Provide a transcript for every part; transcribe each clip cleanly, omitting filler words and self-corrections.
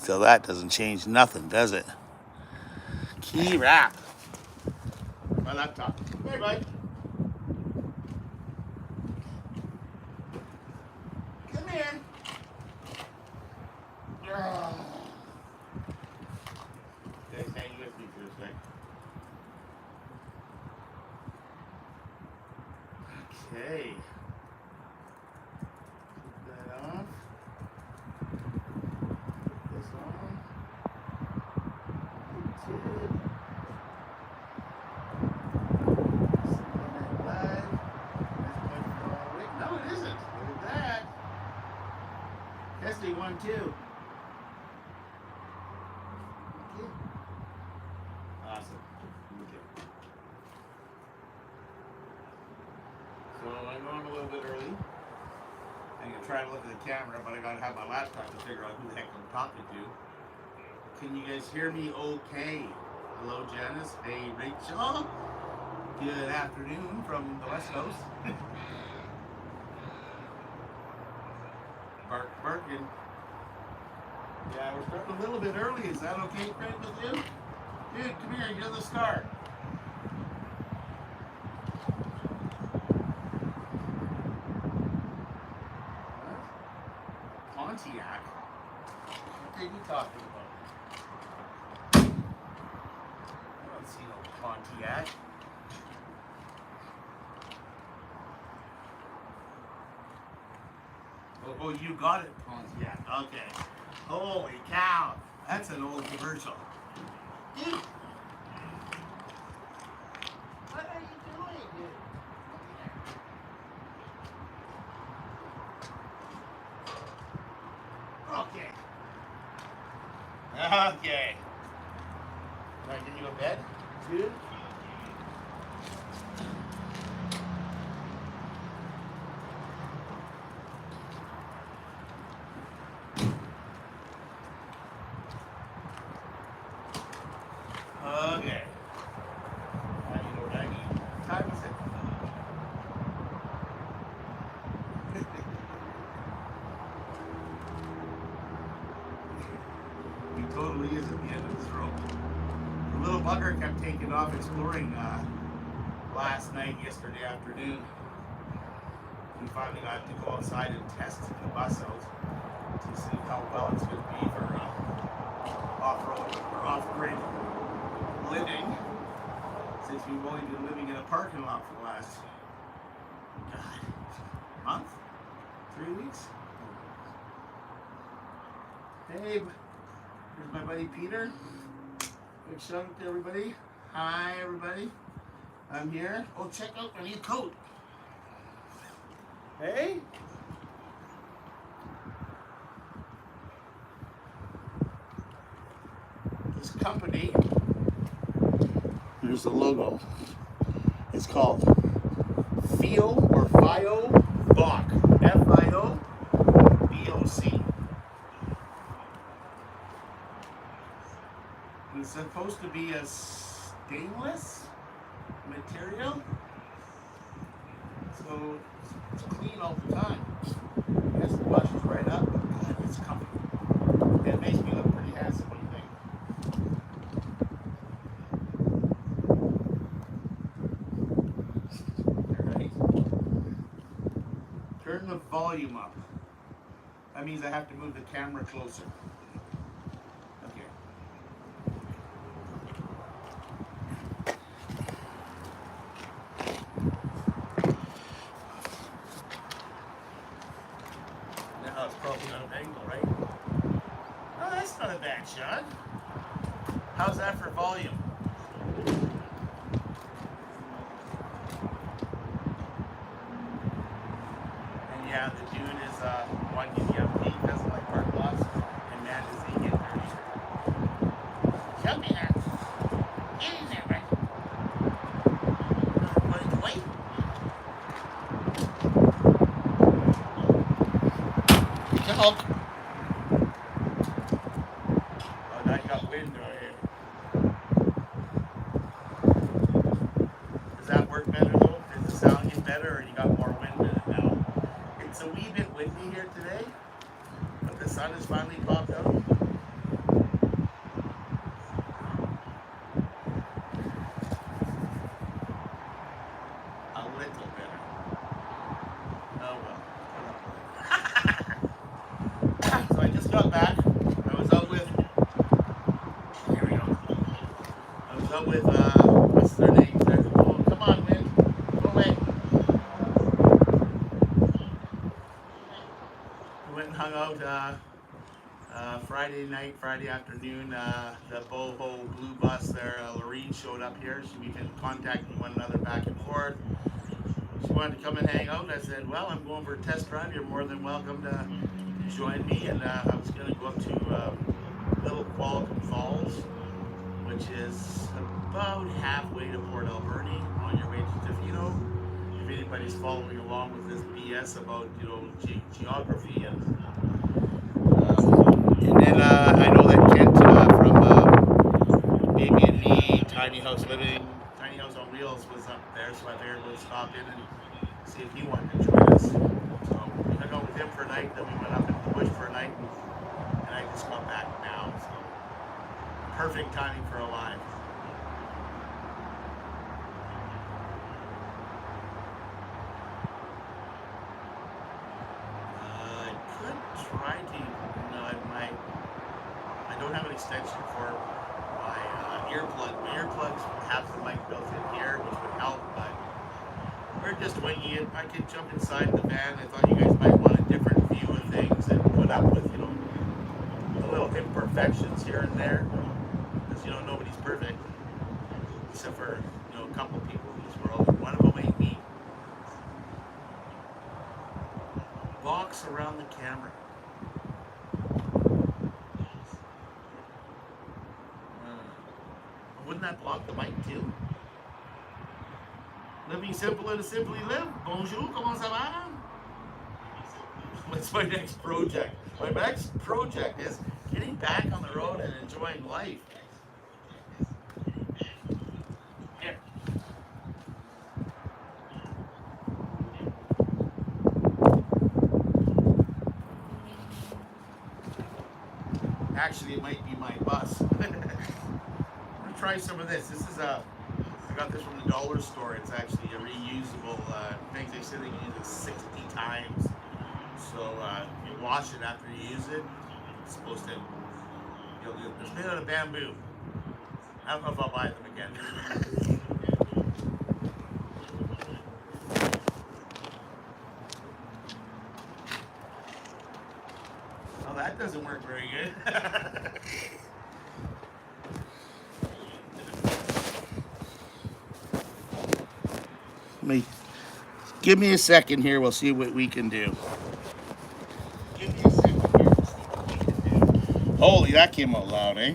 So that doesn't change nothing, does it? Key wrap. My laptop. Hey, bud. Come here. Guys, hang with me for a sec. Okay. Put that off. Put this on. No, it isn't. Look at that. Testing 1, 2. Okay. Awesome. Okay. So I'm going a little bit early. I'm going to try to look at the camera, but I got to have my laptop to figure out who the heck I'm talking to. Can you guys hear me okay? Hello, Janice. Hey, Rachel. Good afternoon from the West Coast. Barking. Yeah, we're starting a little bit early. Is that okay, Craig, with you? Dude, come here. You're the star. What? Pontiac? What are you talking about? I don't see no Pontiac. Oh, you got it, Pontiac. Okay. Holy cow. That's an old commercial. Dude. What are you doing, dude? Okay. Okay. Can I get you a bed, dude? Okay. Now you know what I need. What time is it? He totally is at the end of this rope. The little bugger kept taking off exploring last night, yesterday afternoon. We finally got to go outside and test the bus out to see how well it's going to be for off-road or off-grid living, since we've only been living in a parking lot for the last month, 3 weeks. Hey, here's my buddy Peter. Big shout out to everybody. Hi everybody, I'm here. Oh, check out my new coat. Hey. This company, here's the logo. It's called Fio Boc. F-I-O-B-O-C. It's supposed to be a stainless material, so it's clean all the time. Yes, the washes right up, but it's comfy. It makes me look pretty handsome. What do you think? All right. Turn the volume up. That means I have to move the camera closer. Okay. Now it's probably out of angle, right? Oh, that's not a bad shot. How's that for volume? And yeah, the dude is one UDMP, doesn't like park lots, and man, does he get dirty. Jump in there. Get in there, right? Want to wait? Help. Oh, now you got wind right here. got back. I was out with. Here we go. I was out with. What's their name? Oh, come on, Win. Go away. We went and hung out Friday night, Friday afternoon. The Boho Blue Bus there. Lorene showed up here. We've been contacting one another back and forth. She wanted to come and hang out. I said, well, I'm going for a test drive. You're more than welcome to join me. And I was going to go up to Little Qualicum Falls, which is about halfway to Port Alberni on your way to Tofino. If anybody's following along with this BS about, geography and then I know that Kent from Baby and Me, Tiny House on Wheels was up there, so I figured we'd stop in and see if he wanted to join us. So we hung out with him for a night, then we went up into the bush for a night, and I just got back now. So perfect timing for a live. I could try to. I don't have an extension for my earplug. My earplugs have the mic built in here, which would help, but we're just winging it. I could jump inside the van. I thought you guys might want a different view of things and put up with, the little imperfections here and there. Because, nobody's perfect. Except for, a couple people in this world. One of them ain't me. Box around the camera. Wouldn't that block the mic too? Living simple and simply live. Bonjour, comment ça va? What's my next project? My next project is getting back on the road and enjoying life. Here. Actually, it might be my bus. Try some of this. This is I got this from the dollar store. It's actually a reusable thing. They say they can use it 60 times. So you wash it after you use it. It's supposed to. It's made out of bamboo. I don't know if I'll buy them again. Well, that doesn't work very good. Give me a second here. We'll see what we can do. Holy, that came out loud, eh?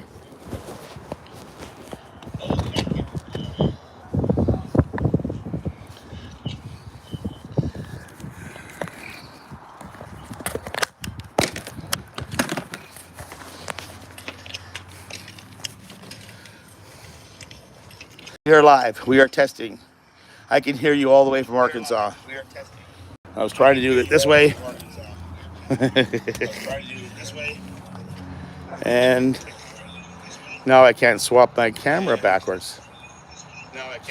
We are live. We are testing. I can hear you all the way from Arkansas. I was trying to do it this way. And now I can't swap my camera backwards.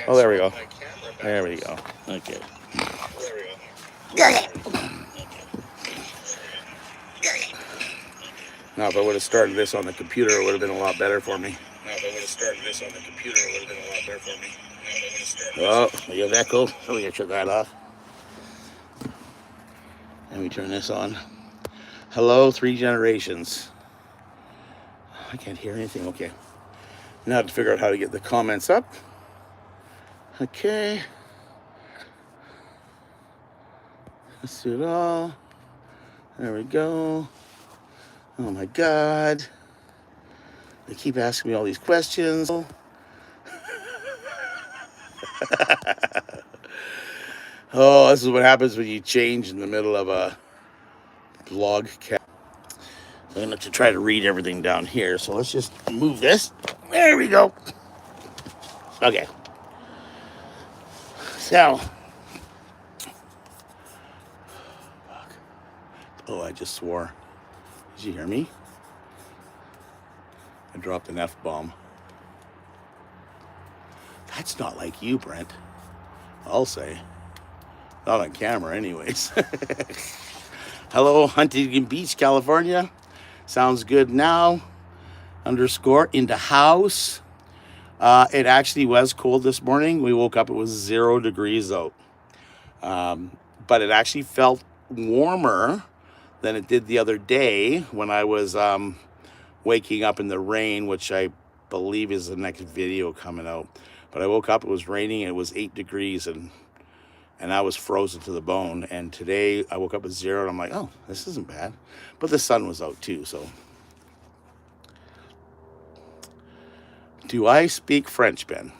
Oh, there we go. There we go. Okay. Now, if I would have started this on the computer, it would have been a lot better for me. Oh, we have echo. So we gotta shut that off. And we turn this on. Hello, 3 generations. I can't hear anything. Okay. Now to figure out how to get the comments up. Okay. Let's do it all. There we go. Oh my God. They keep asking me all these questions. Oh, this is what happens when you change in the middle of a vlog. So I'm going to have to try to read everything down here. So let's just move this. There we go. Okay. So. Oh, I just swore. Did you hear me? I dropped an F-bomb. That's not like you, Brent. I'll say. Not on camera, anyways. Hello, Huntington Beach, California. Sounds good now. Underscore in the house. It actually was cold this morning. We woke up, it was 0 degrees out. But it actually felt warmer than it did the other day when I was waking up in the rain, which I believe is the next video coming out. But I woke up, it was raining, and it was 8 degrees, and I was frozen to the bone. And today I woke up at 0, and I'm like, oh, this isn't bad. But the sun was out too, so. Do I speak French, Ben?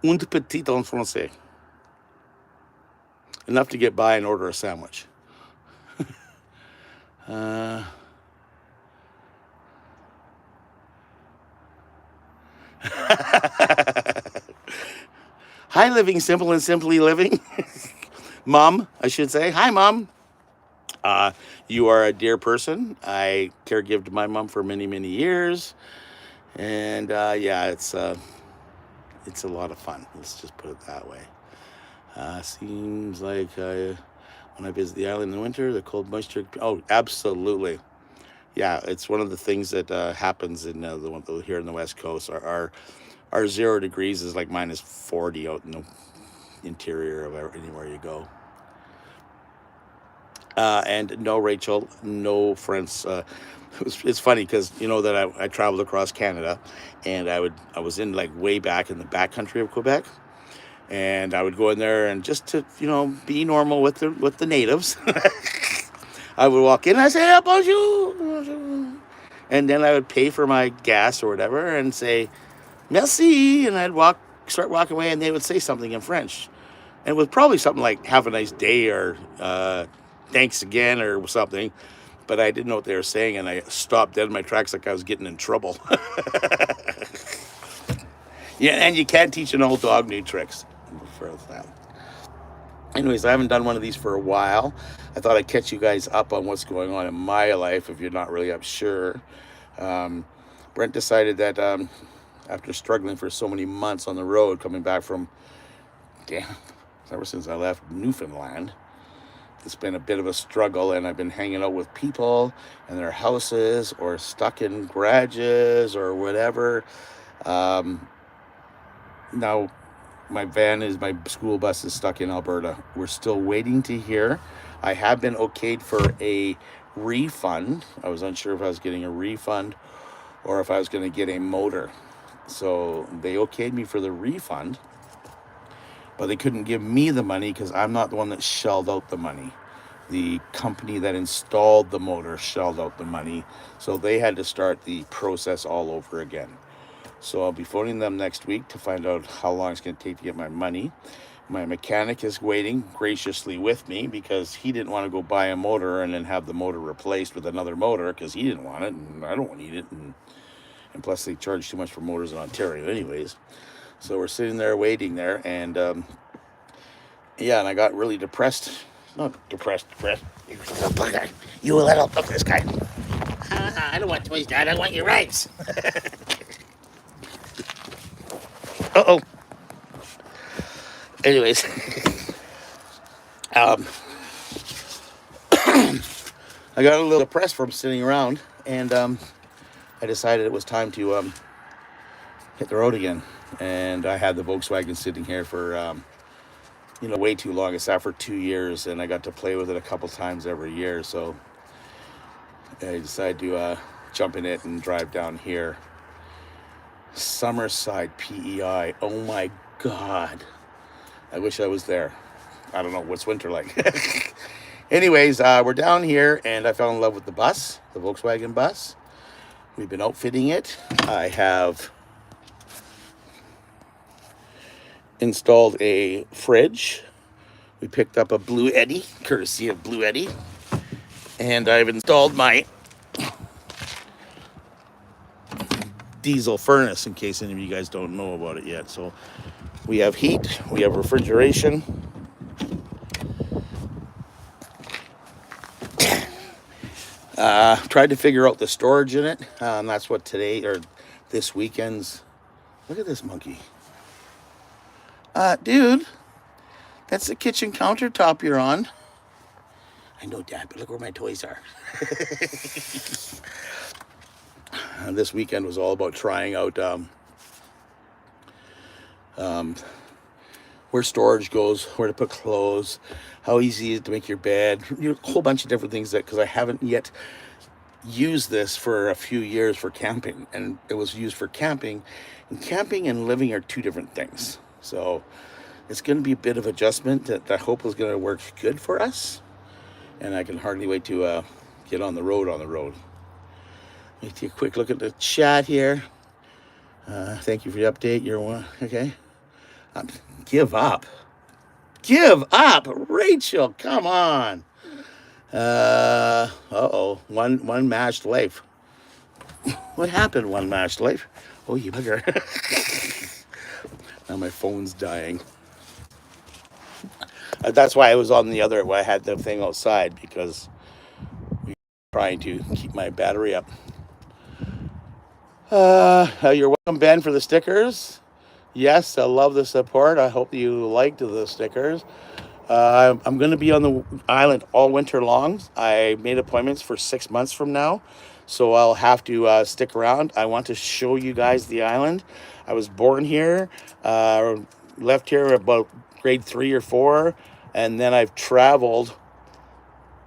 Un petit en français. Enough to get by and order a sandwich. Hi, Living Simple and Simply Living. Mom, I should say. Hi, Mom. You are a dear person. I caregived my mom for many, many years. And yeah, it's a lot of fun. Let's just put it that way. Seems like when I visit the island in the winter, the cold moisture. Oh, absolutely. Yeah, it's one of the things that happens in here in the West Coast. Our 0 degrees is like minus 40 out in the interior of anywhere you go. And no, Rachel, no friends. It's funny because you know that I traveled across Canada, and I was in like way back in the backcountry of Quebec, and I would go in there and just to be normal with the natives. I would walk in and I say, "Ah, bonjour," and then I would pay for my gas or whatever and say, "Merci," and I'd start walking away, and they would say something in French, and it was probably something like "Have a nice day" or "Thanks again" or something. But I didn't know what they were saying, and I stopped dead in my tracks like I was getting in trouble. Yeah, and you can't teach an old dog new tricks. For that. Anyways, I haven't done one of these for a while. I thought I'd catch you guys up on what's going on in my life if you're not really up sure. Brent decided that after struggling for so many months on the road, coming back from, ever since I left Newfoundland, it's been a bit of a struggle, and I've been hanging out with people in their houses or stuck in garages or whatever. Now, my school bus is stuck in Alberta. We're still waiting to hear. I have been okayed for a refund. I was unsure if I was getting a refund or if I was going to get a motor. So they okayed me for the refund, but they couldn't give me the money because I'm not the one that shelled out the money. The company that installed the motor shelled out the money, so they had to start the process all over again. So I'll be phoning them next week to find out how long it's going to take to get my money. My mechanic is waiting graciously with me because he didn't want to go buy a motor and then have the motor replaced with another motor because he didn't want it, and I don't need it, and plus they charge too much for motors in Ontario anyways. So we're sitting there waiting there, and yeah, and I got really depressed. Not depressed. You let up this guy. I don't want toys, Dad. I want your rights. Uh-oh. Anyways. I got a little depressed from sitting around, and I decided it was time to hit the road again. And I had the Volkswagen sitting here for way too long. It's sat for 2 years, and I got to play with it a couple times every year. So I decided to jump in it and drive down here. Summerside, PEI. Oh my God. I wish I was there. I don't know what's winter like. Anyways, we're down here, and I fell in love with the bus, the Volkswagen bus. We've been outfitting it. I have installed a fridge. We picked up a Blue Eddy, courtesy of Blue Eddy. And I've installed my diesel furnace in case any of you guys don't know about it yet. So we have heat, we have refrigeration. Tried to figure out the storage in it. And that's what today or this weekend's. Look at this monkey. Dude, that's the kitchen countertop you're on. I know, Dad, but look where my toys are. This weekend was all about trying out where storage goes, where to put clothes, how easy it is to make your bed, a whole bunch of different things that, because I haven't yet used this for a few years for camping, and it was used for camping, and camping and living are two different things. So it's going to be a bit of adjustment that I hope is going to work good for us, and I can hardly wait to get on the road. Let me take a quick look at the chat here. Thank you for the update. You're one, okay. Give up, Rachel. Come on. One matched life. What happened? One matched life. Oh, you bugger. Now my phone's dying. That's why I was on the other. I had the thing outside because we were trying to keep my battery up. You're welcome, Ben, for the stickers. Yes, I love the support. I hope you liked the stickers. I'm going to be on the island all winter long. I made appointments for 6 months from now, so I'll have to stick around. I want to show you guys the island. I was born here, left here about grade 3 or 4, and then I've traveled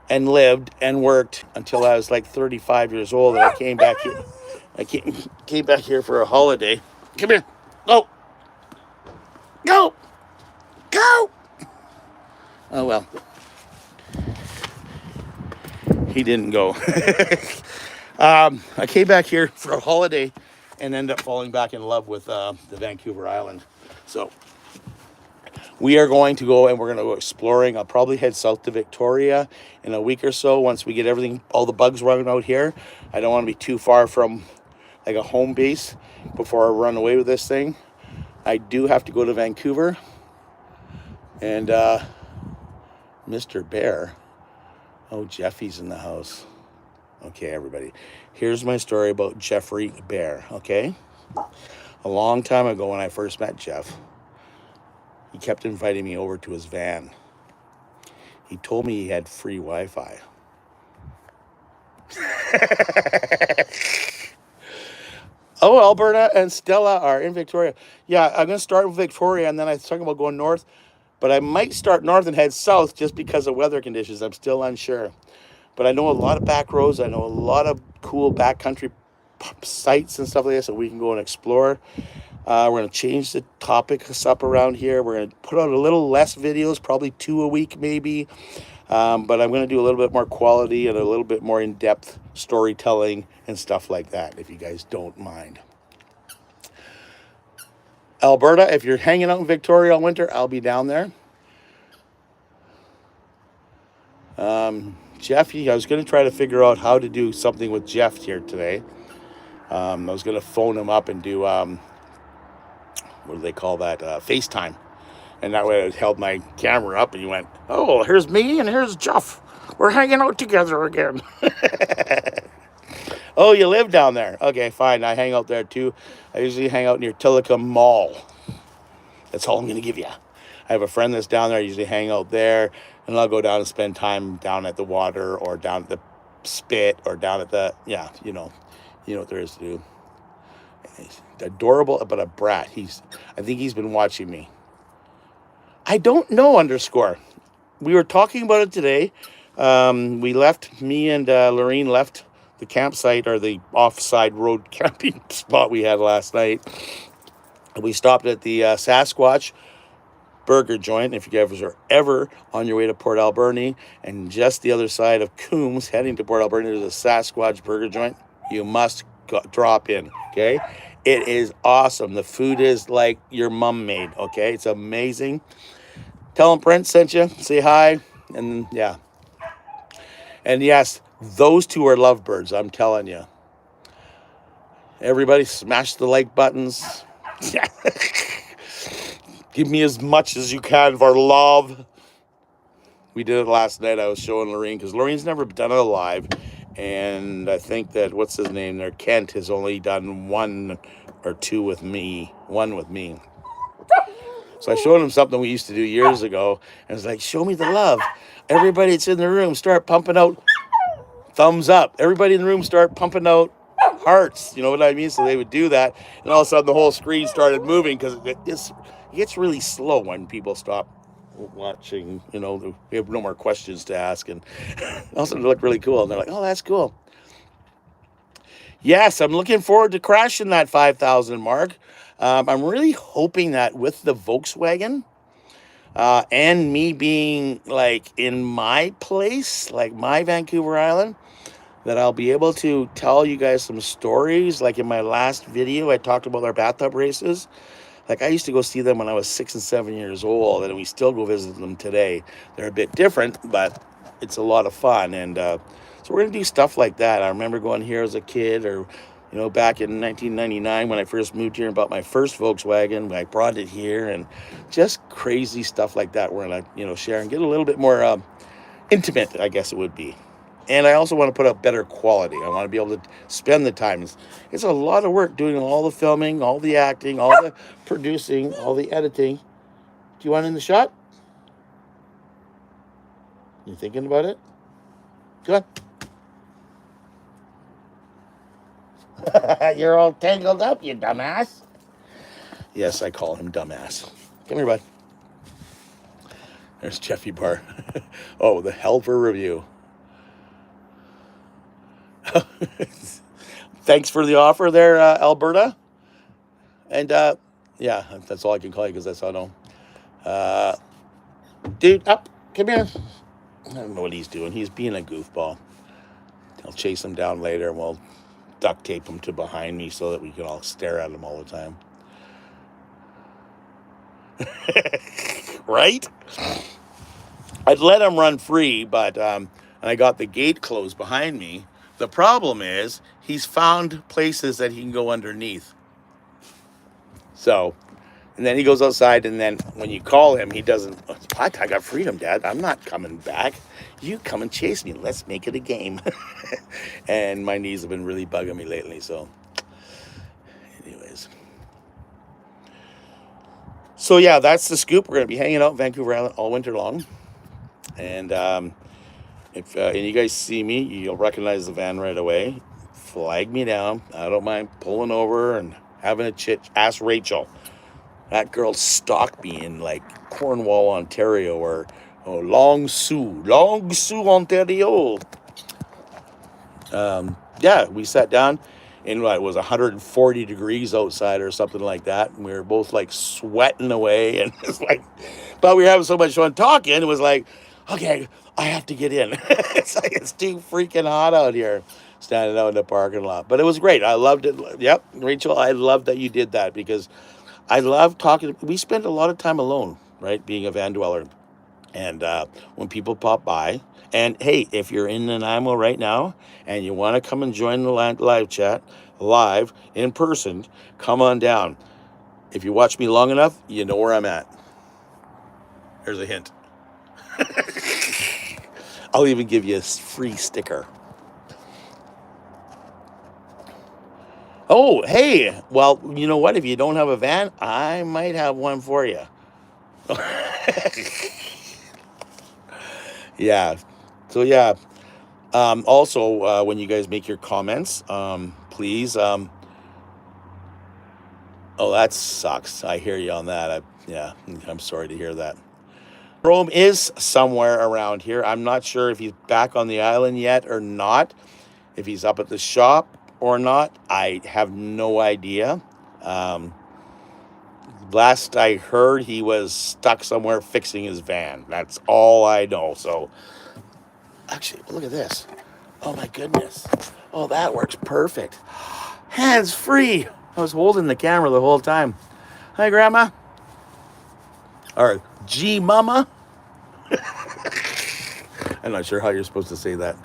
and lived and worked until I was like 35 years old, and I came back here. I came back here for a holiday. Come here. Go. Go. Go. Oh, well. He didn't go. I came back here for a holiday and ended up falling back in love with the Vancouver Island. So we are going to go and we're going to go exploring. I'll probably head south to Victoria in a week or so once we get everything, all the bugs running out here. I don't want to be too far from like a home base before I run away with this thing. I do have to go to Vancouver. And Mr. Bear. Oh, Jeffy's in the house. Okay, everybody. Here's my story about Jeffrey Bear, okay? A long time ago when I first met Jeff, he kept inviting me over to his van. He told me he had free Wi-Fi. Oh, Alberta and Stella are in Victoria. Yeah, I'm going to start with Victoria, and then I was talking about going north. But I might start north and head south just because of weather conditions. I'm still unsure. But I know a lot of back roads. I know a lot of cool backcountry sites and stuff like this that we can go and explore. We're going to change the topics up around here. We're going to put out a little less videos, probably 2 a week maybe. But I'm going to do a little bit more quality and a little bit more in-depth storytelling and stuff like that, if you guys don't mind. Alberta, if you're hanging out in Victoria all winter, I'll be down there. Jeff, I was going to try to figure out how to do something with Jeff here today. I was going to phone him up and do, what do they call that, FaceTime. And that way I held my camera up and he went, oh, here's me and here's Jeff. We're hanging out together again. Oh, you live down there. Okay, fine. I hang out there too. I usually hang out near Tillicum Mall. That's all I'm going to give you. I have a friend that's down there. I usually hang out there. And I'll go down and spend time down at the water or down at the spit or down at the, yeah, you know what there is to do. He's adorable, but a brat. I think he's been watching me. I don't know, _ We were talking about it today. Me and Lorene left the campsite or the offside road camping spot we had last night. We stopped at the Sasquatch burger joint. If you guys are ever on your way to Port Alberni and just the other side of Coombs heading to Port Alberni, there's a Sasquatch burger joint. You must drop in, okay? It is awesome. The food is like your mom made, okay? It's amazing. Tell them Brent sent you. Say hi. And yeah. And yes, those two are lovebirds, I'm telling you. Everybody smash the like buttons. Give me as much as you can for love. We did it last night. I was showing Lorene because Lorene's never done it live. And I think that, what's his name there? Kent has only done 1 or 2 with me. 1 with me. So I showed him something we used to do years ago, and I was like, show me the love. Everybody that's in the room, start pumping out thumbs up. Everybody in the room start pumping out hearts. You know what I mean? So they would do that, and all of a sudden the whole screen started moving because it gets really slow when people stop watching. You know, we have no more questions to ask, and also it looked really cool. And they're like, "Oh, that's cool." Yes, I'm looking forward to crashing that 5,000 mark. I'm really hoping that with the Volkswagen. And me being like in my place, like my Vancouver Island, that I'll be able to tell you guys some stories. Like in my last video, I talked about our bathtub races. Like I used to go see them when I was 6 and 7 years old, and we still go visit them today. They're a bit different, but it's a lot of fun. And so we're gonna do stuff like that. I remember going here as a kid, or back in 1999 when I first moved here and bought my first Volkswagen. I brought it here, and just crazy stuff like that. We're gonna share and get a little bit more intimate, I guess it would be. And I also want to put up better quality. I want to be able to spend the time. It's a lot of work doing all the filming, all the acting, all the producing, all the editing. Do you want in the shot? You thinking about it? Go on. You're all tangled up, you dumbass. Yes, I call him dumbass. Come here, bud. There's Jeffy Bar. Oh, the hell of a review. Thanks for the offer there, Alberta. And yeah, that's all I can call you because that's all I know. Dude, up, come here. I don't know what he's doing. He's being a goofball. I'll chase him down later, and we'll duct tape him to behind me so that we can all stare at him all the time. Right? I'd let him run free, but and I got the gate closed behind me. The problem is he's found places that he can go underneath. So, and then he goes outside, and then when you call him, he doesn't. What? I got freedom, Dad. I'm not coming back. You come and chase me. Let's make it a game. And my knees have been really bugging me lately. So, anyways. So, yeah, that's the scoop. We're going to be hanging out in Vancouver Island all winter long. And if you guys see me, you'll recognize the van right away. Flag me down. I don't mind pulling over and having a chit. Ask Rachel. That girl stalked me in like Cornwall, Ontario, or Long Sault, Ontario. Yeah, we sat down, and it was 140 degrees outside or something like that, and we were both like sweating away, and it's like, but we were having so much fun talking. It was like, okay, I have to get in. It's like it's too freaking hot out here, standing out in the parking lot. But it was great. I loved it. Yep, Rachel, I love that you did that because I love talking. We spend a lot of time alone, right, being a van dweller. And when people pop by, and hey, if you're in Nanaimo right now and you want to come and join the live chat, live, in person, come on down. If you watch me long enough, you know where I'm at. There's a hint. I'll even give you a free sticker. Oh, hey, well, you know what? If you don't have a van, I might have one for you. Yeah. So, yeah. Also, when you guys make your comments, please. Oh, that sucks. I hear you on that. Yeah, I'm sorry to hear that. Rome is somewhere around here. I'm not sure if he's back on the island yet or not. If he's up at the shop or not, I have no idea. Last I heard, he was stuck somewhere fixing his van. That's all I know. So, actually, look at this. Oh, my goodness. Oh, that works perfect. Hands free. I was holding the camera the whole time. Hi, Grandma. Or G Mama. I'm not sure how you're supposed to say that.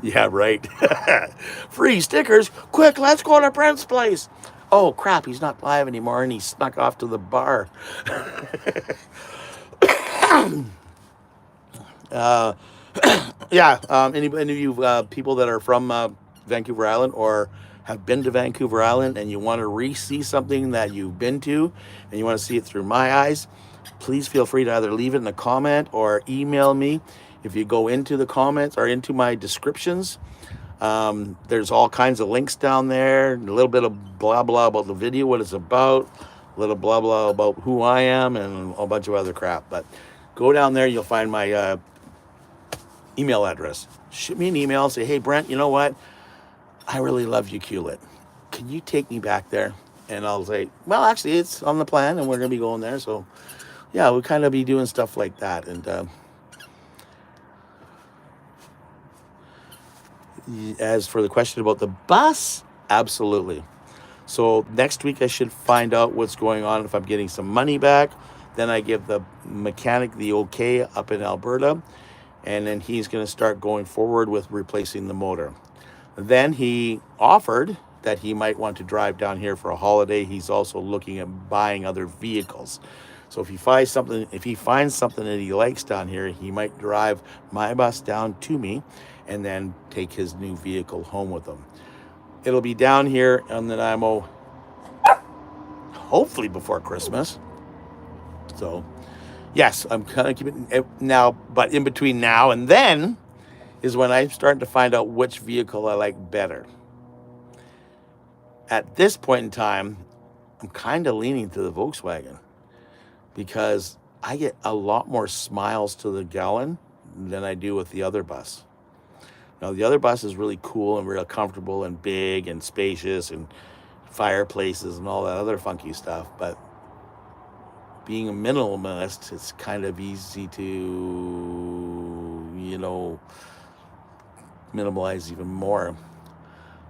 Yeah, right. Free stickers. Quick, let's go to Brent's place. Oh, crap, he's not live anymore, and he snuck off to the bar. Yeah, any of you people that are from Vancouver Island or have been to Vancouver Island and you want to re-see something that you've been to and you want to see it through my eyes, please feel free to either leave it in a comment or email me. If you go into the comments or into my descriptions, there's all kinds of links down there, a little bit of blah blah about the video, what it's about, a little blah blah about who I am, and a bunch of other crap. But go down there, you'll find my email address. Shoot me an email and say, hey, Brent, you know what? I really love Ucluelet. Can you take me back there? And I'll say, well, actually, it's on the plan and we're going to be going there. So, yeah, we'll kind of be doing stuff like that. And as for the question about the bus, absolutely. So next week I should find out what's going on, if I'm getting some money back. Then I give the mechanic the okay up in Alberta. And then he's going to start going forward with replacing the motor. Then he offered that he might want to drive down here for a holiday. He's also looking at buying other vehicles. So if he finds something that he likes down here, he might drive my bus down to me and then take his new vehicle home with him. It'll be down here on the Nanaimo hopefully before Christmas. So yes, I'm kind of keeping it now, but in between now and then is when I'm starting to find out which vehicle I like better. At this point in time, I'm kind of leaning to the Volkswagen because I get a lot more miles to the gallon than I do with the other bus. Now, the other bus is really cool and real comfortable and big and spacious and fireplaces and all that other funky stuff, but being a minimalist, it's kind of easy to, minimalize even more.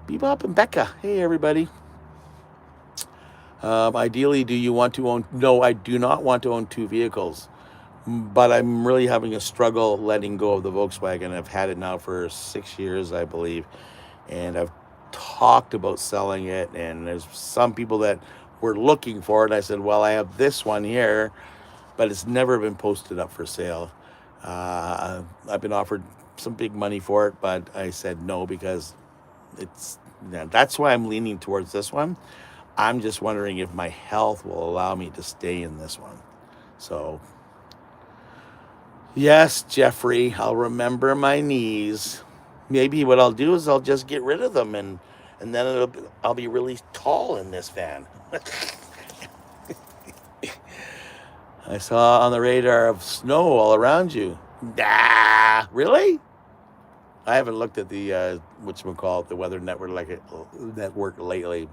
Bebop and Becca. Hey, everybody. Ideally, do you want to own? No, I do not want to own two vehicles, but I'm really having a struggle letting go of the Volkswagen. I've had it now for 6 years, I believe, and I've talked about selling it, and there's some people that were looking for it. I said, well, I have this one here, but it's never been posted up for sale. I've been offered some big money for it, but I said no because that's why I'm leaning towards this one. I'm just wondering if my health will allow me to stay in this one. So, yes, Jeffrey, I'll remember my knees. Maybe what I'll do is I'll just get rid of them and then I'll be really tall in this van. I saw on the radar of snow all around you. Nah, really? I haven't looked at the the weather network lately.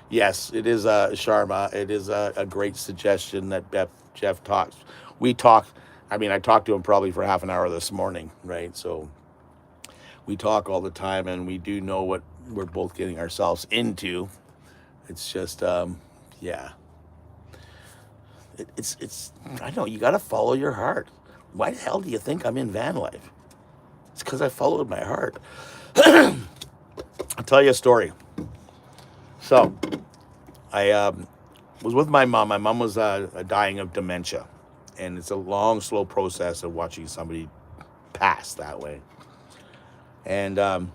Yes, it is Sharma. It is a great suggestion that Jeff talks. We talk. I mean, I talked to him probably for half an hour this morning, right? So we talk all the time, and we do know what we're both getting ourselves into. It's just, yeah. It's. I know you got to follow your heart. Why the hell do you think I'm in van life? It's because I followed my heart. I'll tell you a story. So, I was with my mom. My mom was dying of dementia. And it's a long, slow process of watching somebody pass that way. And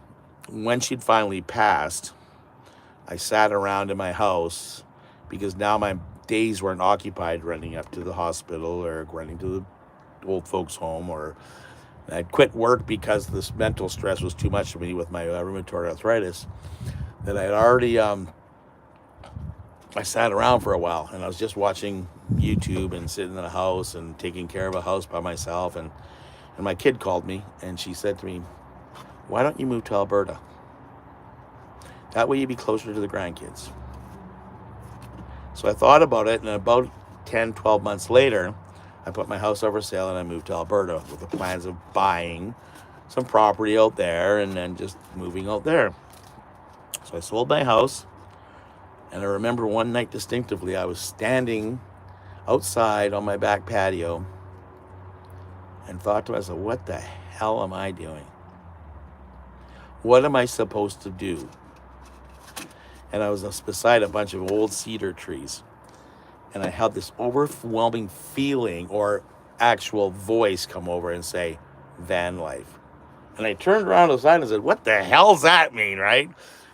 when she'd finally passed, I sat around in my house because now my days weren't occupied running up to the hospital or running to the old folks' home, or I'd quit work because this mental stress was too much for me with my rheumatoid arthritis. That I'd already, I sat around for a while and I was just watching YouTube and sitting in the house and taking care of a house by myself. And my kid called me and she said to me, why don't you move to Alberta? That way you'd be closer to the grandkids. So I thought about it, and about 10, 12 months later, I put my house up for sale and I moved to Alberta with the plans of buying some property out there and then just moving out there. So I sold my house, and I remember one night distinctively, I was standing outside on my back patio and thought to myself, what the hell am I doing? What am I supposed to do? And I was beside a bunch of old cedar trees. And I had this overwhelming feeling or actual voice come over and say, van life. And I turned around to the side and said, what the hell's that mean, right?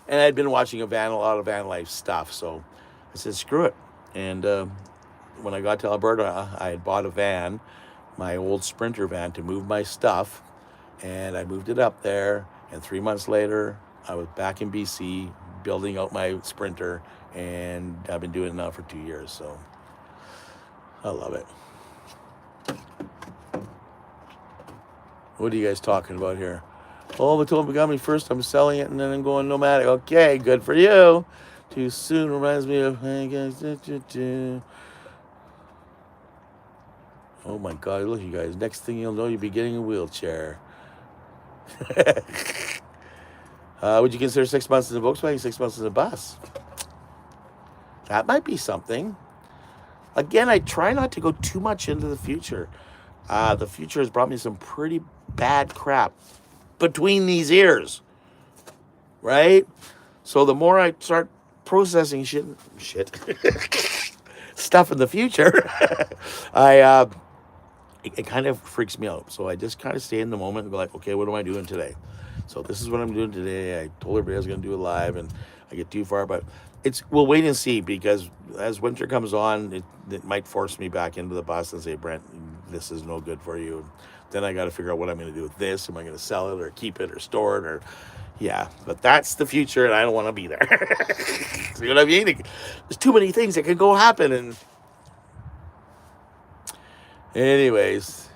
And I'd been watching a lot of van life stuff. So I said, screw it. And when I got to Alberta, I had bought a van, my old Sprinter van, to move my stuff. And I moved it up there. And 3 months later, I was back in BC building out my Sprinter. And I've been doing it now for 2 years. So I love it. What are you guys talking about here? Oh, but told me got me first. I'm selling it and then I'm going nomadic. Okay, good for you. Too soon reminds me of. Oh my God! Look, you guys. Next thing you'll know, you'll be getting a wheelchair. Would you consider 6 months in a Volkswagen, 6 months in a bus? That might be something. Again, I try not to go too much into the future. The future has brought me some pretty bad crap between these ears, right? So the more I start processing shit, stuff in the future, it kind of freaks me out. So I just kind of stay in the moment and go like, okay, what am I doing today? So this is what I'm doing today. I told everybody I was going to do it live, and I get too far, but we'll wait and see, because as winter comes on, it might force me back into the bus and say, Brent, this is no good for you. Then I got to figure out what I'm going to do with this. Am I going to sell it or keep it or store it? Or yeah, but that's the future, and I don't want to be there. See what I mean? There's too many things that can go happen. And anyways,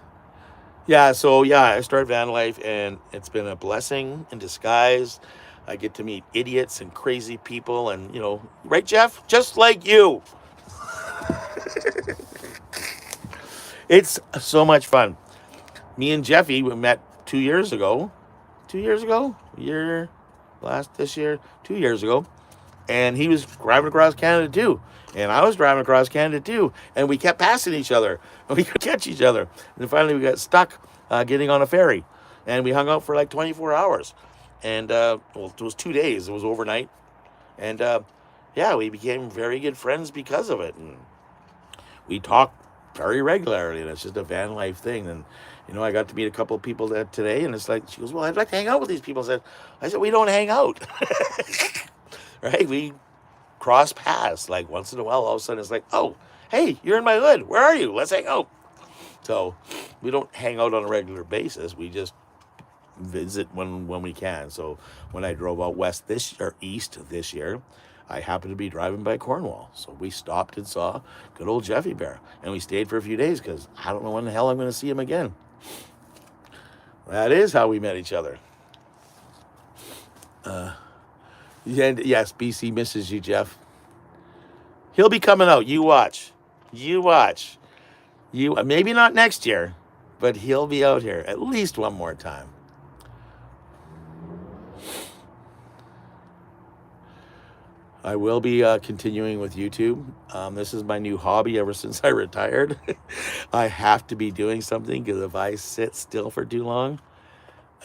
I started van life, and it's been a blessing in disguise. I get to meet idiots and crazy people, and right, Jeff? Just like you. It's so much fun. Me and Jeffy, we met 2 years ago. 2 years ago? This year? 2 years ago. And he was driving across Canada too. And I was driving across Canada too. And we kept passing each other. And we could catch each other. And then finally we got stuck getting on a ferry. And we hung out for like 24 hours. And, it was 2 days. It was overnight. And, we became very good friends because of it. And we talk very regularly, and it's just a van life thing. And I got to meet a couple of people today, and it's like, she goes, well, I'd like to hang out with these people. I said, we don't hang out. Right? We cross paths like once in a while. All of a sudden it's like, oh, hey, you're in my hood, where are you? Let's hang out. So we don't hang out on a regular basis. We just visit when we can. So when I drove out east this year, I happened to be driving by Cornwall. So we stopped and saw good old Jeffy Bear. And we stayed for a few days because I don't know when the hell I'm going to see him again. That is how we met each other. Yes, BC misses you, Jeff. He'll be coming out. You watch. Maybe not next year, but he'll be out here at least one more time. I will be continuing with YouTube. This is my new hobby ever since I retired. I have to be doing something, because if I sit still for too long,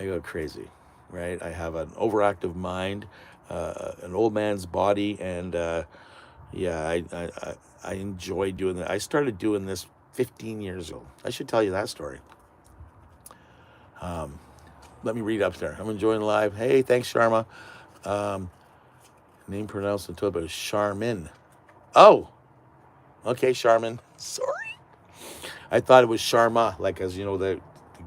I go crazy, right? I have an overactive mind, an old man's body, and I enjoy doing that. I started doing this 15 years ago. I should tell you that story. Let me read up there. I'm enjoying live. Hey, thanks, Sharma. Name pronounced until about Charmin. Oh, okay, Charmin. Sorry. I thought it was Sharma, like as the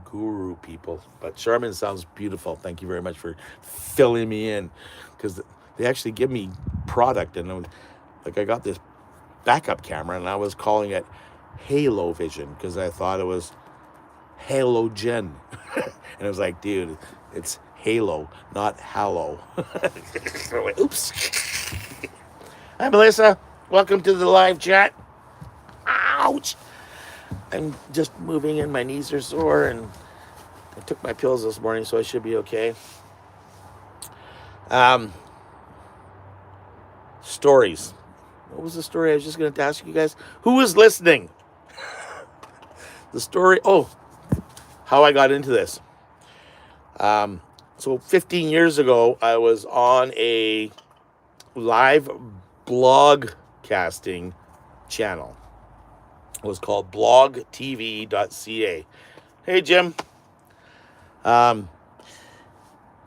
guru people. But Charmin sounds beautiful. Thank you very much for filling me in, because they actually give me product. And I got this backup camera, and I was calling it Halo Vision because I thought it was halogen. And it was like, dude, it's Halo, not Hallow. Oops. Hi, Melissa. Welcome to the live chat. Ouch. I'm just moving in. My knees are sore, and I took my pills this morning, so I should be okay. Stories. What was the story I was just going to ask you guys? Who was listening? The story. Oh, how I got into this. So 15 years ago, I was on a live blog casting channel. It was called blogtv.ca. Hey, Jim. And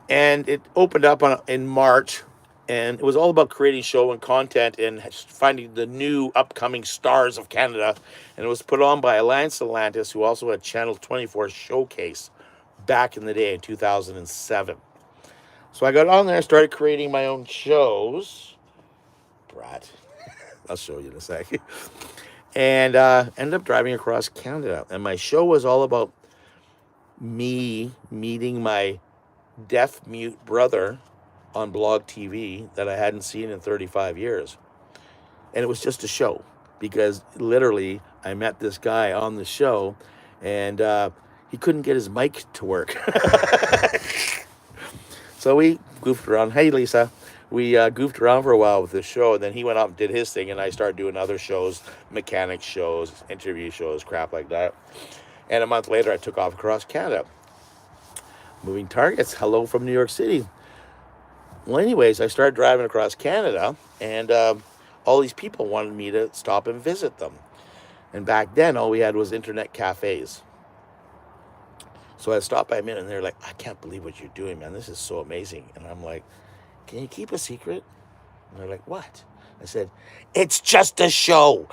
it opened up in March And it was all about creating show and content and finding the new upcoming stars of Canada. And it was put on by Alliance Atlantis, who also had Channel 24 Showcase back in the day in 2007. So I got on there and started creating my own shows. Brat, I'll show you in a second. And ended up driving across Canada. And my show was all about me meeting my deaf mute brother on Blog TV that I hadn't seen in 35 years. And it was just a show because literally I met this guy on the show and he couldn't get his mic to work. So we goofed around. Hey, Lisa. We goofed around for a while with this show, and then he went out and did his thing, and I started doing other shows, mechanic shows, interview shows, crap like that. And a month later, I took off across Canada. Moving targets. Hello from New York City. Well, anyways, I started driving across Canada, and all these people wanted me to stop and visit them. And back then, all we had was internet cafes. So I stopped by a minute, and they're like, I can't believe what you're doing, man. This is so amazing. And I'm like, can you keep a secret? And they're like, what? I said, it's just a show.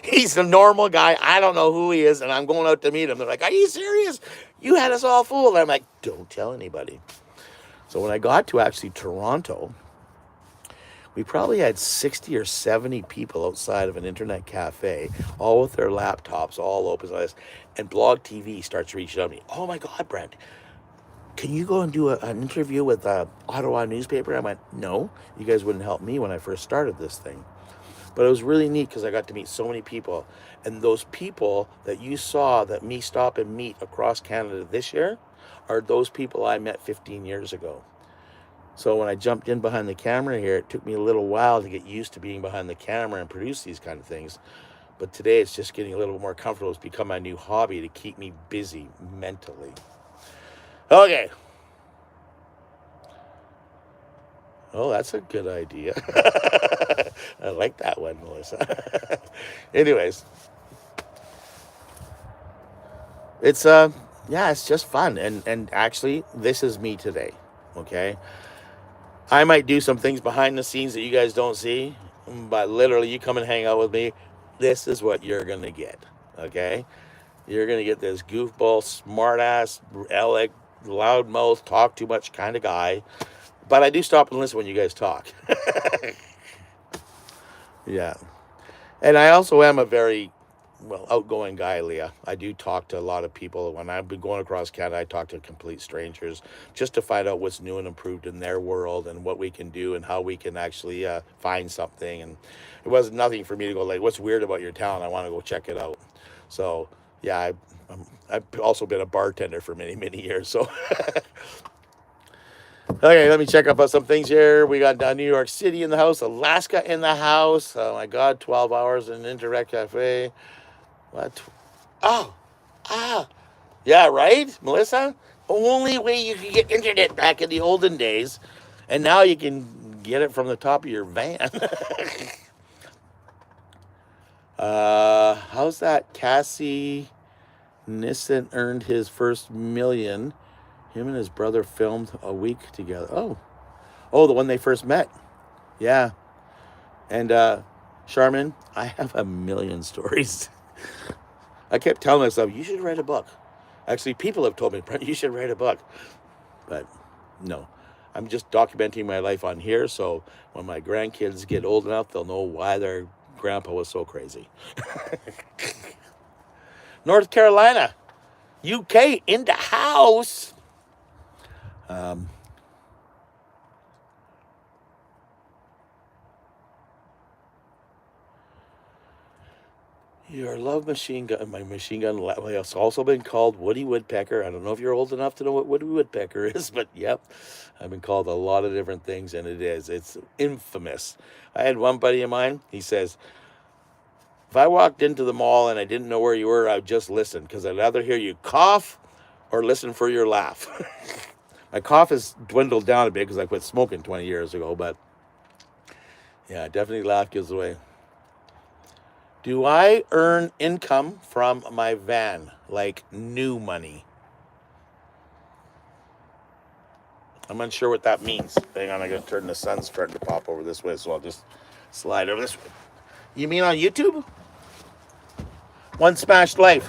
He's a normal guy. I don't know who he is, and I'm going out to meet him. They're like, are you serious? You had us all fooled. I'm like, don't tell anybody. So when I got to actually Toronto, we probably had 60 or 70 people outside of an internet cafe, all with their laptops, all open like this. And Blog TV starts reaching out to me. Oh my God, Brent, can you go and do an interview with Ottawa newspaper? I went, no, you guys wouldn't help me when I first started this thing. But it was really neat because I got to meet so many people. And those people that you saw that me stop and meet across Canada this year are those people I met 15 years ago. So when I jumped in behind the camera here, it took me a little while to get used to being behind the camera and produce these kind of things. But today it's just getting a little more comfortable. It's become my new hobby to keep me busy mentally. Okay. Oh, that's a good idea. I like that one, Melissa. Anyways. It's it's just fun. And actually this is me today. Okay. I might do some things behind the scenes that you guys don't see, but literally you come and hang out with me. This is what you're going to get. Okay. You're going to get this goofball, smartass, loudmouth, talk too much kind of guy. But I do stop and listen when you guys talk. Yeah. And I also am a very, outgoing guy, Leah. I do talk to a lot of people. When I've been going across Canada, I talk to complete strangers just to find out what's new and improved in their world and what we can do and how we can actually find something. And it was nothing for me to go like, what's weird about your town? I want to go check it out. So, yeah, I've also been a bartender for many, many years. So, okay, let me check up on some things here. We got New York City in the house, Alaska in the house. Oh, my God, 12 hours in an Internet Cafe. What? Yeah, right, Melissa? Only way you could get internet back in the olden days. And now you can get it from the top of your van. How's that? Cassie Nissen earned his first million. Him and his brother filmed a week together. Oh, the one they first met. Yeah. And Charmin, I have a million stories. I kept telling myself, you should write a book. Actually, people have told me, Brent, you should write a book. But no, I'm just documenting my life on here. So when my grandkids get old enough, they'll know why their grandpa was so crazy. North Carolina, UK in the house. Your love machine gun, my machine gun, it's also been called Woody Woodpecker. I don't know if you're old enough to know what Woody Woodpecker is, but yep, I've been called a lot of different things, and it's infamous. I had one buddy of mine, he says, if I walked into the mall and I didn't know where you were, I would just listen, because I'd rather hear you cough or listen for your laugh. My cough has dwindled down a bit because I quit smoking 20 years ago, but yeah, definitely laugh gives away. Do I earn income from my van, like new money? I'm unsure what that means. Hang on, I gotta turn, the sun's starting to pop over this way, so I'll just slide over this way. You mean on YouTube? One Smashed Life.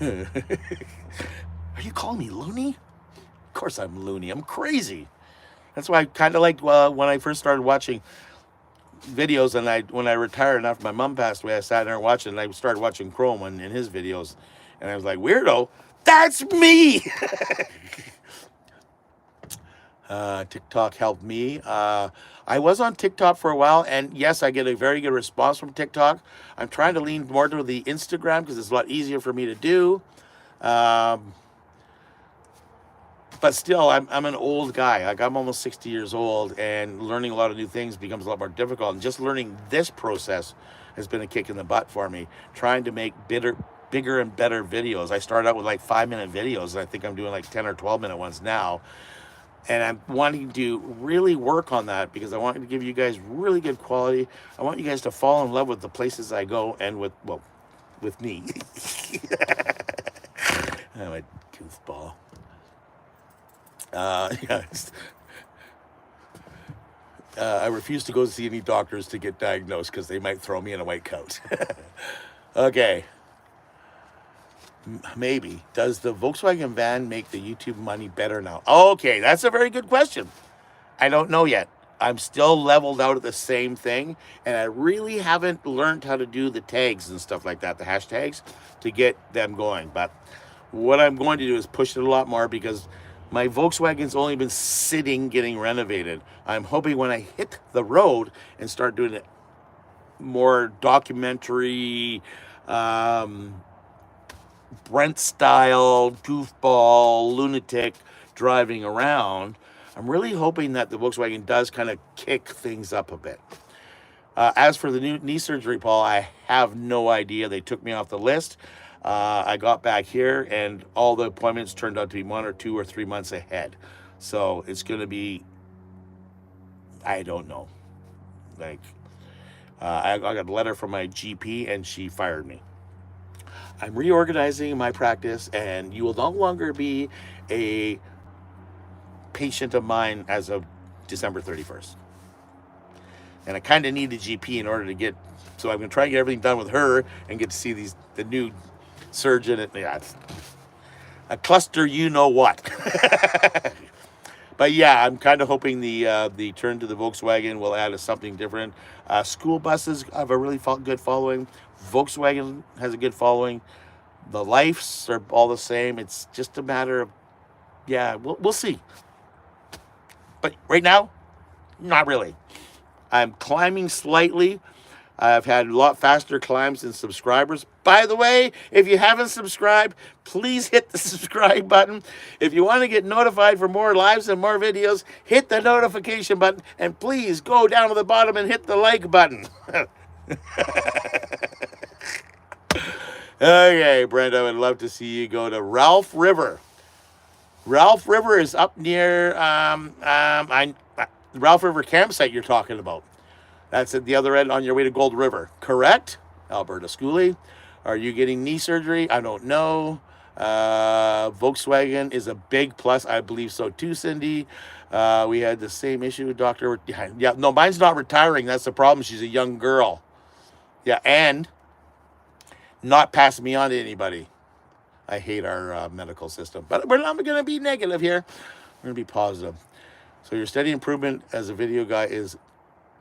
Are you calling me loony? Of course I'm loony. I'm crazy. That's why I kind of liked when I first started watching videos, and when I retired and after my mom passed away, I sat there and watched it, and I started watching Chrome in his videos, and I was like, weirdo, that's me. TikTok helped me. I was on TikTok for a while, and yes, I get a very good response from TikTok. I'm trying to lean more to the Instagram because it's a lot easier for me to do. But still, I'm an old guy. Like, I'm almost 60 years old, and learning a lot of new things becomes a lot more difficult. And just learning this process has been a kick in the butt for me. Trying to make bigger and better videos. I started out with like 5-minute videos, and I think I'm doing like 10 or 12-minute ones now. And I'm wanting to really work on that because I want to give you guys really good quality. I want you guys to fall in love with the places I go and with me. I'm a goofball. Yes. I refuse to go see any doctors to get diagnosed because they might throw me in a white coat. Okay. Maybe. Does the Volkswagen van make the YouTube money better now? Okay, that's a very good question. I don't know yet. I'm still leveled out at the same thing, and I really haven't learned how to do the tags and stuff like that, the hashtags, to get them going. But what I'm going to do is push it a lot more because my Volkswagen's only been sitting getting renovated. I'm hoping when I hit the road and start doing it more documentary, Brent style, goofball, lunatic driving around, I'm really hoping that the Volkswagen does kind of kick things up a bit. As for the new knee surgery, Paul, I have no idea. They took me off the list. I got back here, and all the appointments turned out to be 1 or 2 or 3 months ahead. So it's going to be, I don't know. Like, I got a letter from my GP, and she fired me. I'm reorganizing my practice, and you will no longer be a patient of mine as of December 31st. And I kind of need a GP in order to get, so I'm going to try and get everything done with her and get to see the new surgeon. Yeah, it's a cluster, you know what. But yeah, I'm kind of hoping the turn to the Volkswagen will add something different. School buses have a really good following. Volkswagen has a good following. The Lifes are all the same. It's just a matter of, yeah, we'll see. But right now, not really. I'm climbing slightly. I've had a lot faster climbs than subscribers. By the way, if you haven't subscribed, please hit the subscribe button. If you want to get notified for more lives and more videos, hit the notification button. And please go down to the bottom and hit the like button. Okay, Brenda, I would love to see you go to Ralph River. Ralph River is up near Ralph River campsite you're talking about. That's at the other end on your way to Gold River, correct? Alberta Schoolie. Are you getting knee surgery? I don't know. Volkswagen is a big plus. I believe so too, Cindy. We had the same issue, Doctor. Yeah, no, mine's not retiring. That's the problem. She's a young girl. Yeah, and not passing me on to anybody. I hate our medical system. But we're not going to be negative here. We're going to be positive. So your steady improvement as a video guy is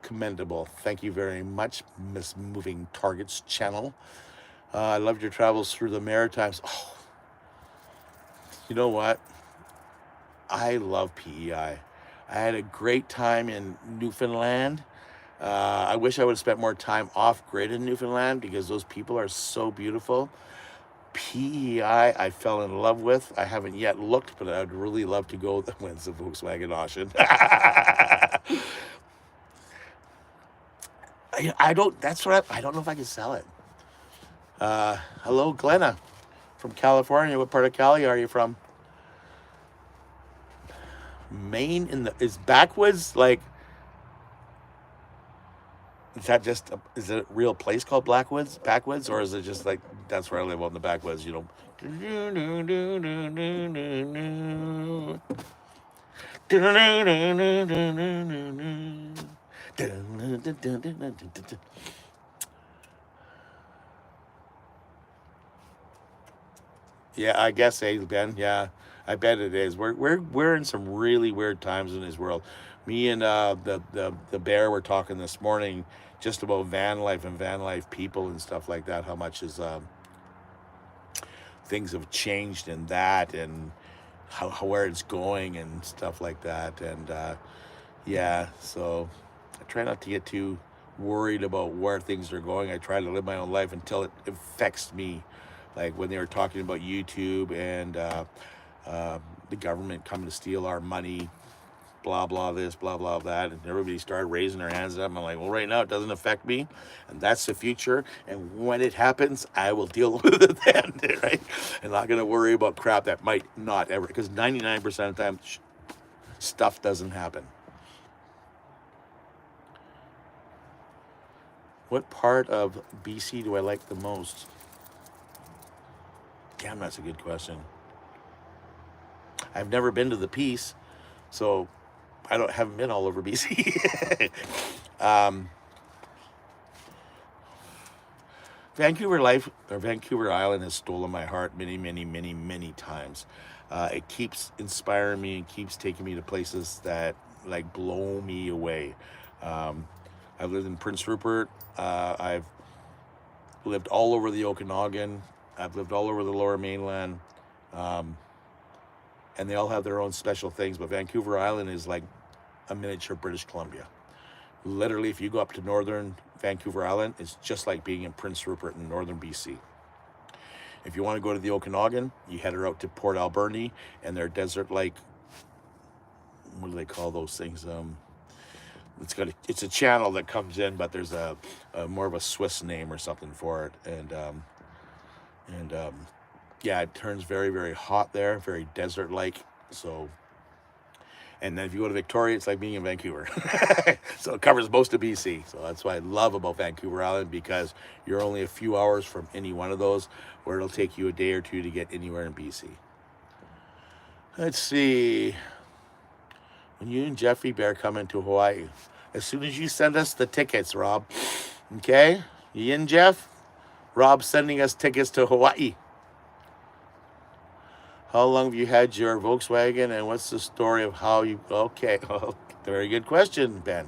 commendable. Thank you very much, Miss Moving Targets channel. I loved your travels through the Maritimes. Oh, you know what? I love PEI. I had a great time in Newfoundland. I wish I would have spent more time off-grid in Newfoundland because those people are so beautiful. PEI, I fell in love with. I haven't yet looked, but I'd really love to go. When's the Volkswagen auction? I don't. That's what I don't know if I can sell it. Hello, Glenna, from California. What part of Cali are you from? Maine is backwoods, like Is that just is it a real place called Backwoods, or is it just like that's where I live on the backwoods? You know. Yeah, I guess, hey, Ben. Yeah, I bet it is. We're in some really weird times in this world. Me and the bear were talking this morning just about van life and van life people and stuff like that. How much is things have changed in that, and how where it's going and stuff like that. And yeah, so I try not to get too worried about where things are going. I try to live my own life until it affects me. Like when they were talking about YouTube and the government coming to steal our money, blah blah this, blah blah that, and everybody started raising their hands up. I'm like, well, right now it doesn't affect me, and that's the future. And when it happens, I will deal with it then, right? And not gonna worry about crap that might not ever, because 99% of the time, stuff doesn't happen. What part of BC do I like the most? Damn, that's a good question. I've never been to the Peace, so haven't been all over BC. Vancouver Island has stolen my heart many, many, many, many times. It keeps inspiring me and keeps taking me to places that like blow me away. I've lived in Prince Rupert. I've lived all over the Okanagan. I've lived all over the Lower Mainland. And they all have their own special things, but Vancouver Island is like a miniature British Columbia. Literally, if you go up to northern Vancouver Island, it's just like being in Prince Rupert in northern BC. If you want to go to the Okanagan, you head out to Port Alberni and their desert-like, what do they call those things? It's a channel that comes in, but there's a more of a Swiss name or something for it, and yeah, it turns very, very hot there, very desert-like. So, and then if you go to Victoria, it's like being in Vancouver. So it covers most of BC. So that's what I love about Vancouver Island, because you're only a few hours from any one of those, where it'll take you a day or two to get anywhere in BC. Let's see. When you and Jeffrey Bear come into Hawaii, as soon as you send us the tickets, Rob, okay? You in, Jeff? Rob's sending us tickets to Hawaii. How long have you had your Volkswagen, and what's the story of how you... Okay, oh, very good question, Ben.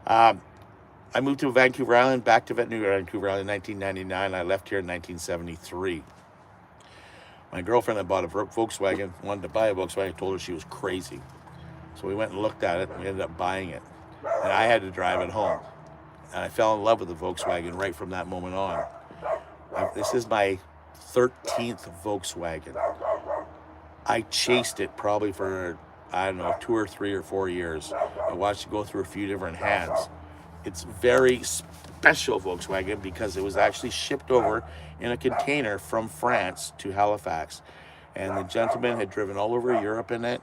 I moved to Vancouver Island, back to Vancouver Island in 1999. I left here in 1973. My girlfriend had bought a Volkswagen, wanted to buy a Volkswagen. I told her she was crazy. So we went and looked at it, and we ended up buying it. And I had to drive it home. And I fell in love with the Volkswagen right from that moment on. This is my 13th Volkswagen. I chased it probably for, I don't know, 2 or 3 or 4 years. I watched it go through a few different hands. It's very special Volkswagen because it was actually shipped over in a container from France to Halifax. And the gentleman had driven all over Europe in it,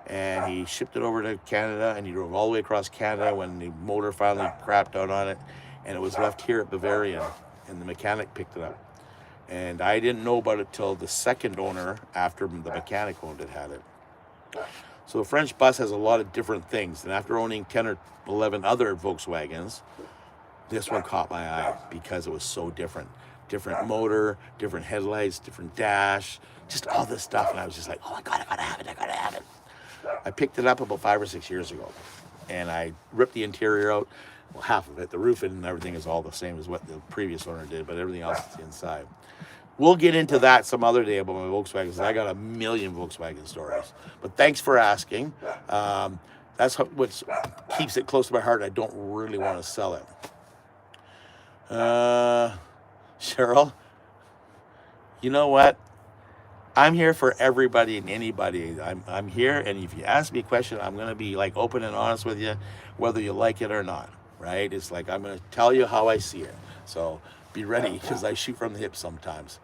and he shipped it over to Canada, and he drove all the way across Canada when the motor finally crapped out on it, and it was left here at Bavarian, and the mechanic picked it up. And I didn't know about it till the second owner, after the mechanic owned it, had it. So the French bus has a lot of different things. And after owning 10 or 11 other Volkswagens, this one caught my eye because it was so different. Different motor, different headlights, different dash, just all this stuff. And I was just like, oh my God, I gotta have it, I gotta have it. I picked it up about 5 or 6 years ago. And I ripped the interior out. Well, half of it. The roof and everything is all the same as what the previous owner did, but everything else is inside. We'll get into that some other day about my Volkswagens. I got a million Volkswagen stories. But thanks for asking. That's what keeps it close to my heart. I don't really want to sell it. Cheryl, you know what? I'm here for everybody and anybody. I'm here, and if you ask me a question, I'm going to be like open and honest with you, whether you like it or not, right? It's like I'm going to tell you how I see it. So be ready, because I shoot from the hip sometimes.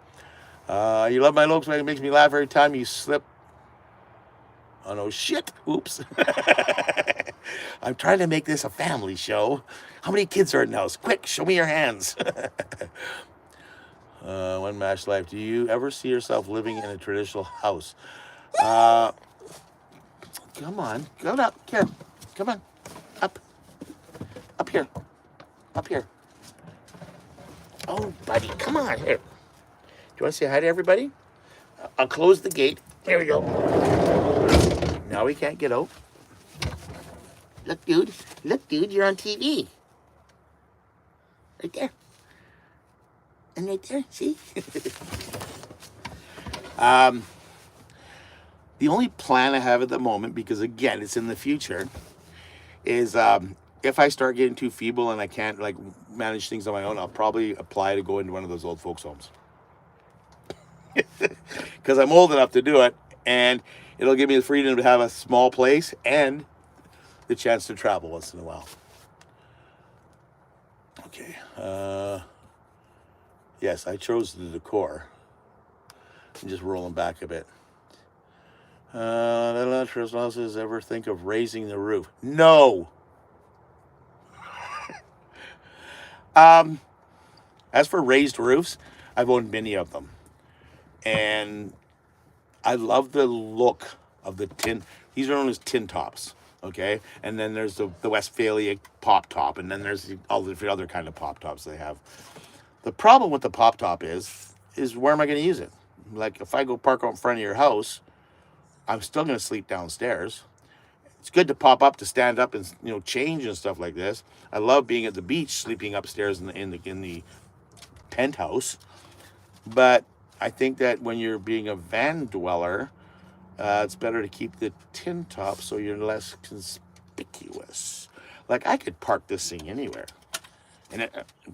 You love my Volkswagen. It makes me laugh every time you slip. Oh, no, shit. Oops. I'm trying to make this a family show. How many kids are in the house? Quick, show me your hands. One match life. Do you ever see yourself living in a traditional house? Come on, go up here. Come on, up here, up here. Oh, buddy, come on here. Do you want to say hi to everybody? I'll close the gate. There we go. Now we can't get out. Look, dude. Look, dude, you're on TV. Right there. And right there, see? The only plan I have at the moment, because again, it's in the future, is if I start getting too feeble and I can't like manage things on my own, I'll probably apply to go into one of those old folks' homes. Because I'm old enough to do it, and it'll give me the freedom to have a small place and the chance to travel once in a while. Okay. Yes, I chose the decor. I'm just rolling back a bit. Houses ever think of raising the roof? No. As for raised roofs, I've owned many of them. And I love the look of the tin. These are known as tin tops, okay? And then there's the Westphalia pop top, and then there's all the different other kind of pop tops they have. The problem with the pop top is where am I going to use it? Like if I go park out in front of your house, I'm still going to sleep downstairs. It's good to pop up, to stand up and change and stuff like this. I love being at the beach, sleeping upstairs in the penthouse. But I think that when you're being a van dweller, it's better to keep the tin top so you're less conspicuous. Like I could park this thing anywhere, and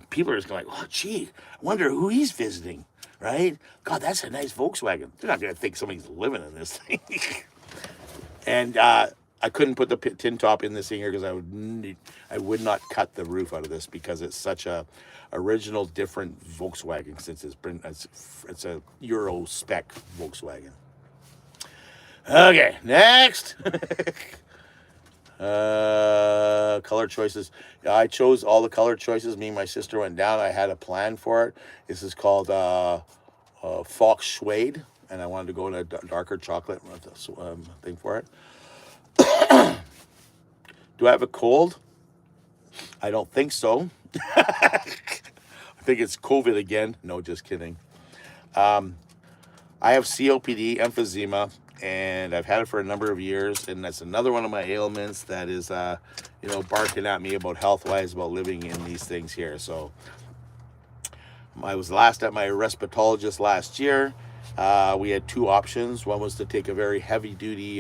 people are just going like, "Oh, gee, I wonder who he's visiting." Right? God, that's a nice Volkswagen. They're not going to think somebody's living in this thing. And I couldn't put the tin top in this thing here because I would not cut the roof out of this because it's such a original, different Volkswagen, since it's a Euro spec Volkswagen. Okay, next. Color choices. I chose all the color choices. Me and my sister went down. I had a plan for it. This is called Fox Suede, and I wanted to go in a darker chocolate thing for it. Do I have a cold? I don't think so. I think it's COVID again. No, just kidding. I have COPD, emphysema, and I've had it for a number of years, and that's another one of my ailments that is, barking at me about health-wise, about living in these things here. So I was last at my respirologist last year. We had two options. One was to take a very heavy-duty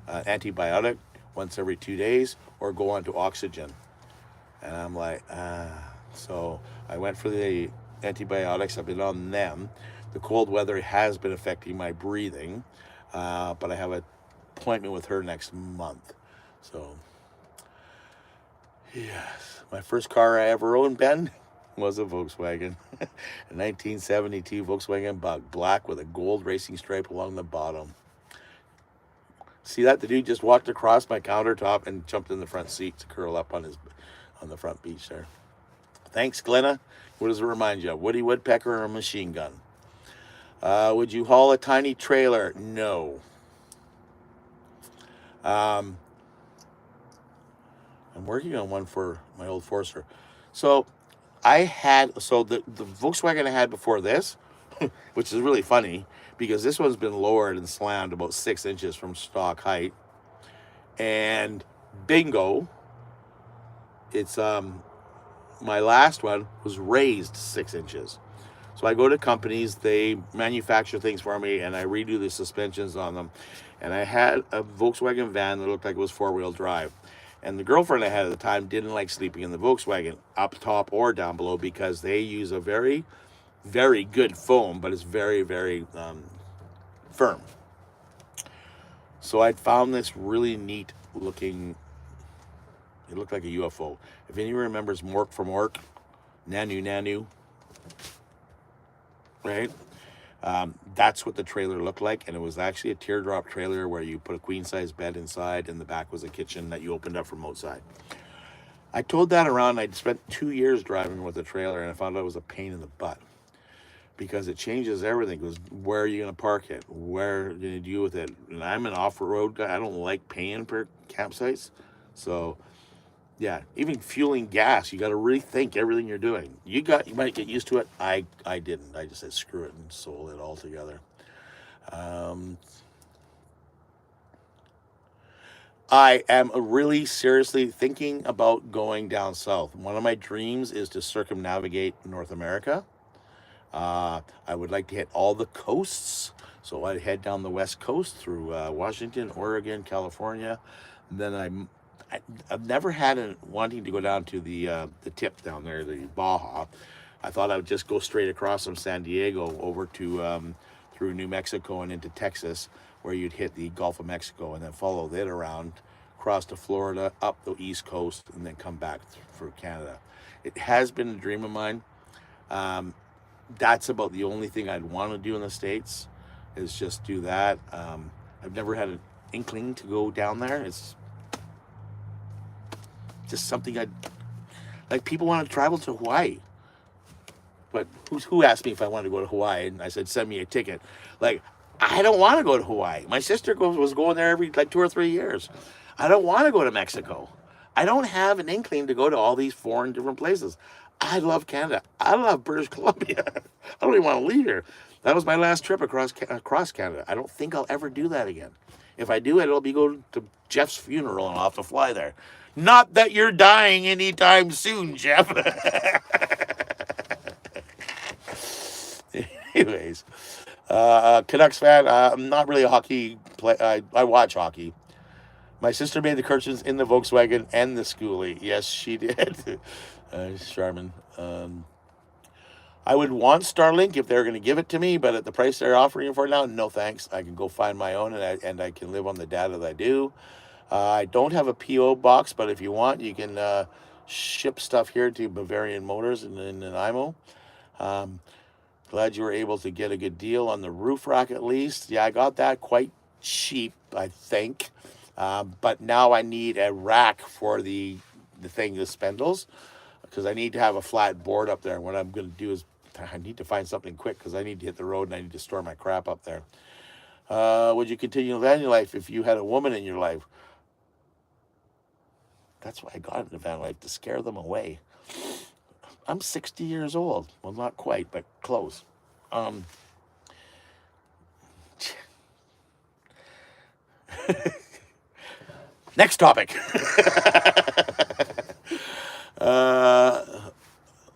antibiotic once every 2 days, or go onto oxygen. And I'm like, So I went for the antibiotics. I've been on them. The cold weather has been affecting my breathing, but I have an appointment with her next month. So, yes, my first car I ever owned, Ben, was a Volkswagen. A 1972 Volkswagen Bug, black with a gold racing stripe along the bottom. See that? The dude just walked across my countertop and jumped in the front seat to curl up on the front beach there. Thanks, Glenna. What does it remind you of? Woody Woodpecker or a machine gun? Would you haul a tiny trailer? No. I'm working on one for my old Forester. So the Volkswagen I had before this, which is really funny because this one's been lowered and slammed about 6 inches from stock height. And bingo, it's my last one was raised 6 inches. So I go to companies, they manufacture things for me, and I redo the suspensions on them. And I had a Volkswagen van that looked like it was 4-wheel drive. And the girlfriend I had at the time didn't like sleeping in the Volkswagen, up top or down below, because they use a very, very good foam, but it's very, very firm. So I'd found this really neat looking, it looked like a UFO. If anyone remembers Mork from Ork, Nanu, right? That's what the trailer looked like, and it was actually a teardrop trailer where you put a queen size bed inside, and the back was a kitchen that you opened up from outside. I towed that around. I'd spent 2 years driving with the trailer, and I found out it was a pain in the butt because it changes everything. It goes, where are you going to park it? Where are you going to deal with it? And I'm an off-road guy. I don't like paying per campsites. So, yeah, even fueling gas, you got to rethink everything you're doing. You might get used to it. I didn't. I just said screw it and sold it altogether. I am really seriously thinking about going down south. One of my dreams is to circumnavigate North America. I would like to hit all the coasts. So I'd head down the west coast through Washington, Oregon, California. Then I've never had a wanting to go down to the tip down there, the Baja. I thought I would just go straight across from San Diego over to through New Mexico and into Texas, where you'd hit the Gulf of Mexico and then follow that around, cross to Florida, up the East Coast, and then come back through Canada. It has been a dream of mine. That's about the only thing I'd want to do in the States, is just do that. I've never had an inkling to go down there. It's just something like. People want to travel to Hawaii. But who asked me if I wanted to go to Hawaii? And I said, send me a ticket. Like, I don't want to go to Hawaii. My sister was going there every 2 or 3 years. I don't want to go to Mexico. I don't have an inkling to go to all these foreign different places. I love Canada. I love British Columbia. I don't even want to leave here. That was my last trip across Canada. I don't think I'll ever do that again. If I do, it'll be go to Jeff's funeral and I'll have to fly there. Not that you're dying anytime soon, Jeff. Anyways, Canucks fan. I'm not really a hockey play. I watch hockey. My sister made the curtains in the Volkswagen and the Schoolie. Yes, she did. Charmin. I would want Starlink if they're going to give it to me, but at the price they're offering it for now, no thanks. I can go find my own, and I can live on the data that I do. I don't have a PO box, but if you want, you can ship stuff here to Bavarian Motors in Nanaimo. Glad you were able to get a good deal on the roof rack at least. Yeah, I got that quite cheap, I think. But now I need a rack for the thing, the spindles, because I need to have a flat board up there. And what I'm going to do is I need to find something quick because I need to hit the road and I need to store my crap up there. Would you continue the van life if you had a woman in your life? That's why I got into van life, to scare them away. I'm 60 years old. Well, not quite, but close. Next topic.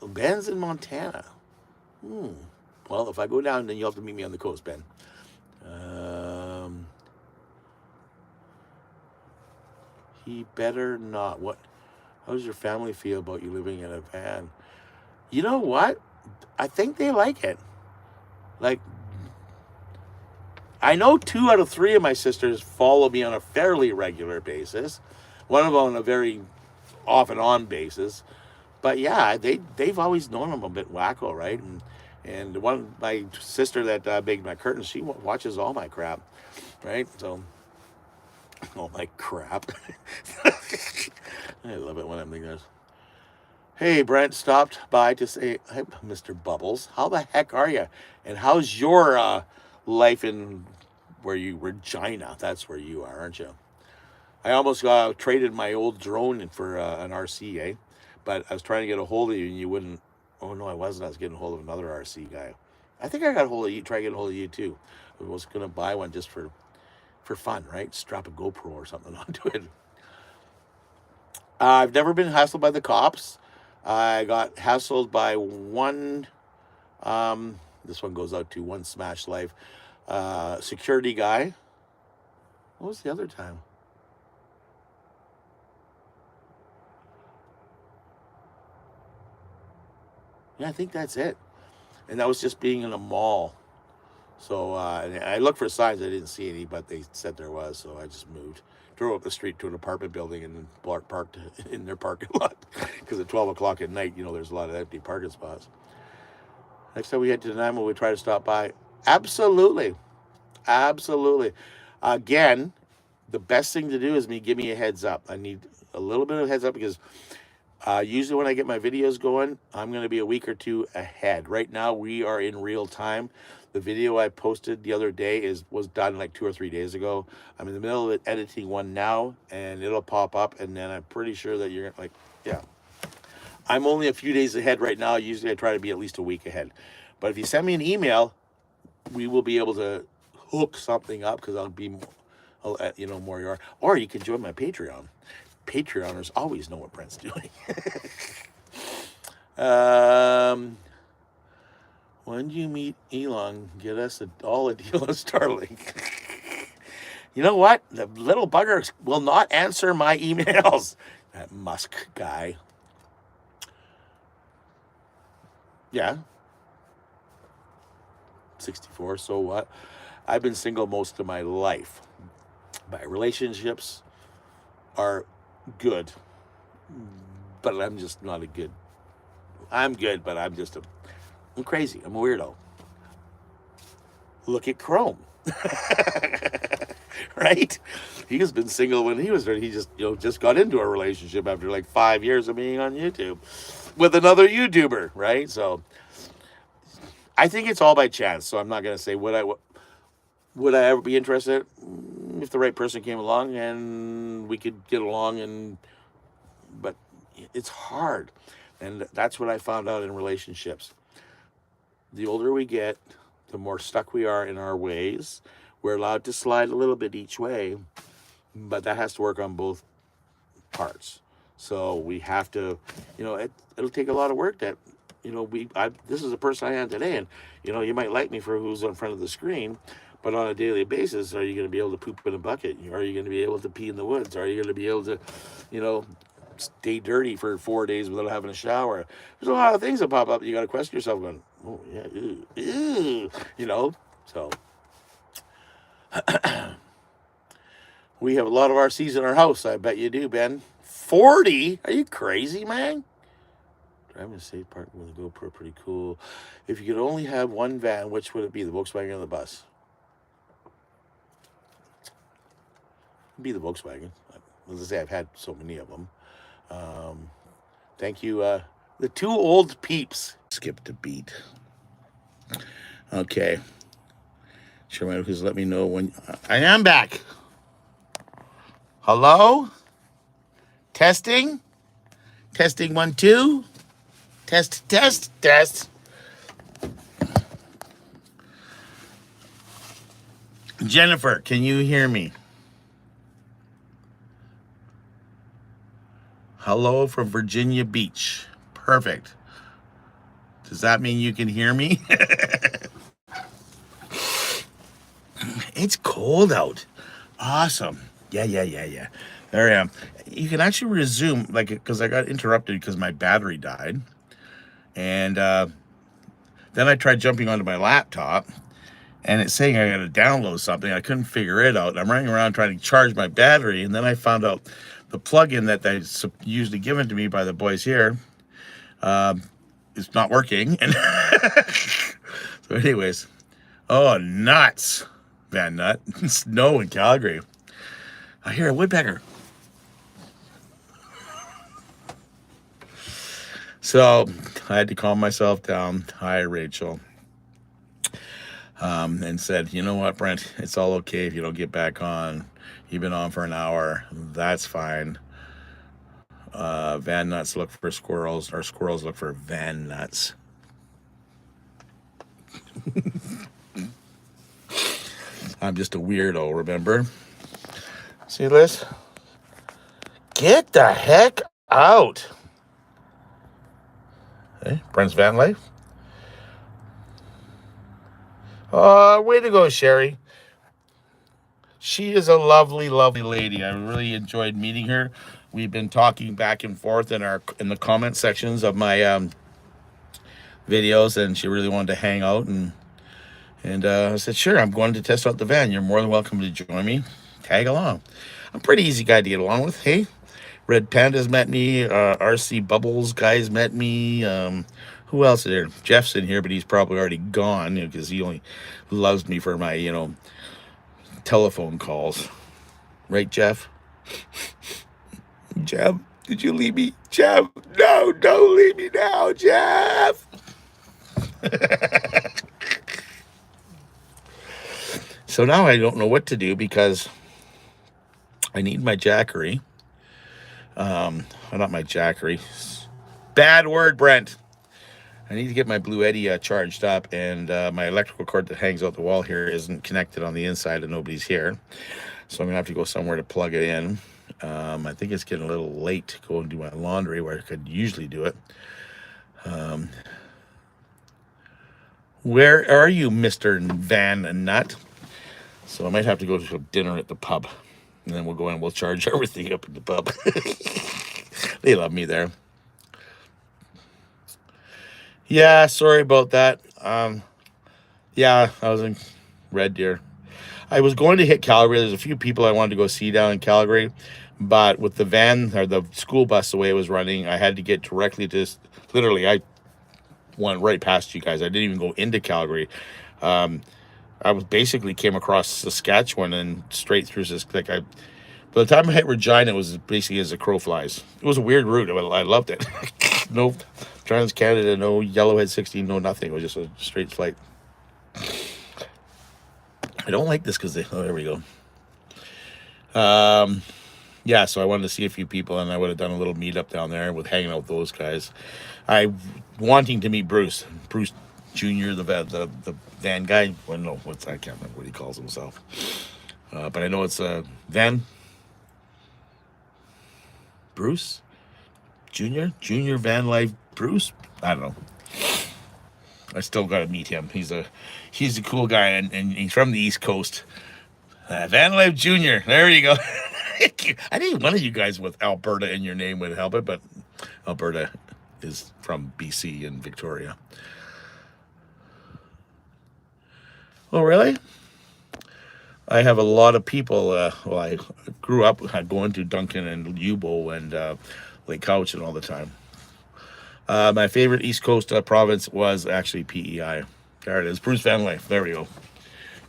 Ben's in Montana. Well, if I go down, then you'll have to meet me on the coast, Ben. He better not. What? How does your family feel about you living in a van? You know what? I think they like it. Like, I know 2 out of 3 of my sisters follow me on a fairly regular basis. One of them on a very off and on basis. But yeah, they've always known I'm a bit wacko, right? And my sister that baked my curtains, she watches all my crap, right? So, all my crap. I love it when I'm thinking this. Hey, Brent stopped by to say, hey, Mr. Bubbles, how the heck are you? And how's your life in Regina? That's where you are, aren't you? I almost traded my old drone for an RC, eh? But I was trying to get a hold of you and you wouldn't. Oh, no, I wasn't. I was getting a hold of another RC guy. I think I got a hold of you, try to get a hold of you too. I was going to buy one just for fun, right? Strap a GoPro or something onto it. I've never been hassled by the cops. I got hassled by one, this one goes out to one Smash Life, security guy. What was the other time? Yeah, I think that's it. And that was just being in a mall. So I looked for signs. I didn't see any, but they said there was. So I just moved. Drove up the street to an apartment building and then parked in their parking lot. Because at 12 o'clock at night, there's a lot of empty parking spots. Next time we head to Nanaimo, we try to stop by. Absolutely. Absolutely. Again, the best thing to do is give me a heads up. I need a little bit of heads up because usually when I get my videos going, I'm going to be a week or two ahead. Right now, we are in real time. The video I posted the other day was done like 2 or 3 days ago. I'm in the middle of editing one now, and it'll pop up, and then I'm pretty sure that you're like, yeah. I'm only a few days ahead right now. Usually I try to be at least a week ahead. But if you send me an email, we will be able to hook something up because I'll be, more you are. Or you can join my Patreon. Patreoners always know what Brent's doing. When you meet Elon, get us all a deal of Starlink. You know what? The little bugger will not answer my emails. That Musk guy. Yeah. 64, so what? I've been single most of my life. My relationships are good, but I'm just not a good. I'm good, but I'm crazy. I'm a weirdo. Look at Chrome. Right? He's been single when he was there. He just got into a relationship after like 5 years of being on YouTube with another YouTuber, right? So I think it's all by chance. So I'm not going to say would I ever be interested if the right person came along and we could get along, but it's hard. And that's what I found out in relationships. The older we get, the more stuck we are in our ways. We're allowed to slide a little bit each way, but that has to work on both parts. So we have to, it'll take a lot of work this is the person I am today. And, you might like me for who's in front of the screen, but on a daily basis, are you going to be able to poop in a bucket? Are you going to be able to pee in the woods? Are you going to be able to, stay dirty for 4 days without having a shower? There's a lot of things that pop up. You got to question yourself going, oh yeah, so we have a lot of RCs in our house. I bet you do, Ben. 40? Are you crazy, man? Driving a safe park with a GoPro, pretty cool. If you could only have one van, which would it be, the Volkswagen or the bus? It'd be the Volkswagen. As I say, I've had so many of them. Thank you. The two old peeps. Skipped a beat. Okay. Sure, because let me know when I am back. Hello? Testing? Testing 1, 2. Test. Jennifer, can you hear me? Hello from Virginia Beach. Perfect. Does that mean you can hear me? It's cold out. Awesome. Yeah. There I am. You can actually resume, because I got interrupted because my battery died. And then I tried jumping onto my laptop, and it's saying I got to download something. I couldn't figure it out. I'm running around trying to charge my battery, and then I found out the plug-in that they usually given to me by the boys here is not working. And so anyways, oh, nuts, Van Nut. Snow in Calgary. I hear a woodpecker. So I had to calm myself down. Hi, Rachel. And said, you know what, Brent, it's all okay if you don't get back on. You've been on for an hour. That's fine. Van nuts look for squirrels, or squirrels look for van nuts. I'm just a weirdo, remember? See this? Get the heck out. Hey, Brent's van life. Way to go, Sherry. She is a lovely, lovely lady. I really enjoyed meeting her. We've been talking back and forth in the comment sections of my videos, and she really wanted to hang out. And I said, sure, I'm going to test out the van. You're more than welcome to join me. Tag along. I'm a pretty easy guy to get along with. Hey, Red Panda's met me. RC Bubbles guys met me. Who who else is there? Jeff's in here, but he's probably already gone because he only loves me for my, telephone calls. Right, Jeff? Jeff, did you leave me? Jeff, no, don't leave me now, Jeff. So now I don't know what to do because I need my jackery. Not my jackery. Bad word, Brent. I need to get my Blue Eddy charged up, and my electrical cord that hangs out the wall here isn't connected on the inside, and nobody's here. So I'm going to have to go somewhere to plug it in. I think it's getting a little late to go and do my laundry where I could usually do it. Where are you, Mr. Van Nut? So I might have to go to dinner at the pub. And then we'll go in and we'll charge everything up at the pub. They love me there. Yeah, sorry about that. Yeah, I was in Red Deer. I was going to hit Calgary. There's a few people I wanted to go see down in Calgary. But with the van or the school bus, the way it was running, I had to get directly to, literally, I went right past you guys. I didn't even go into Calgary. I was basically came across Saskatchewan and straight through this. By the time I hit Regina, it was basically as a crow flies. It was a weird route. I loved it. No Trans-Canada, no Yellowhead 16, no nothing. It was just a straight flight. I don't like this because there we go. Yeah, so I wanted to see a few people, and I would have done a little meetup down there with hanging out with those guys. Wanting to meet Bruce Jr., the van guy. Well, no, I can't remember what he calls himself. But I know it's Bruce Jr. Van Life Bruce. I don't know. I still got to meet him. He's a cool guy, and he's from the East Coast. Van Life Jr. There you go. I think one of you guys with Alberta in your name would help it, but Alberta is from BC and Victoria. Oh, really? I have a lot of people. I grew up going to Duncan and Yubo and Lake Couch and all the time. My favorite East Coast province was actually PEI. There it is. Bruce Van Life. There we go.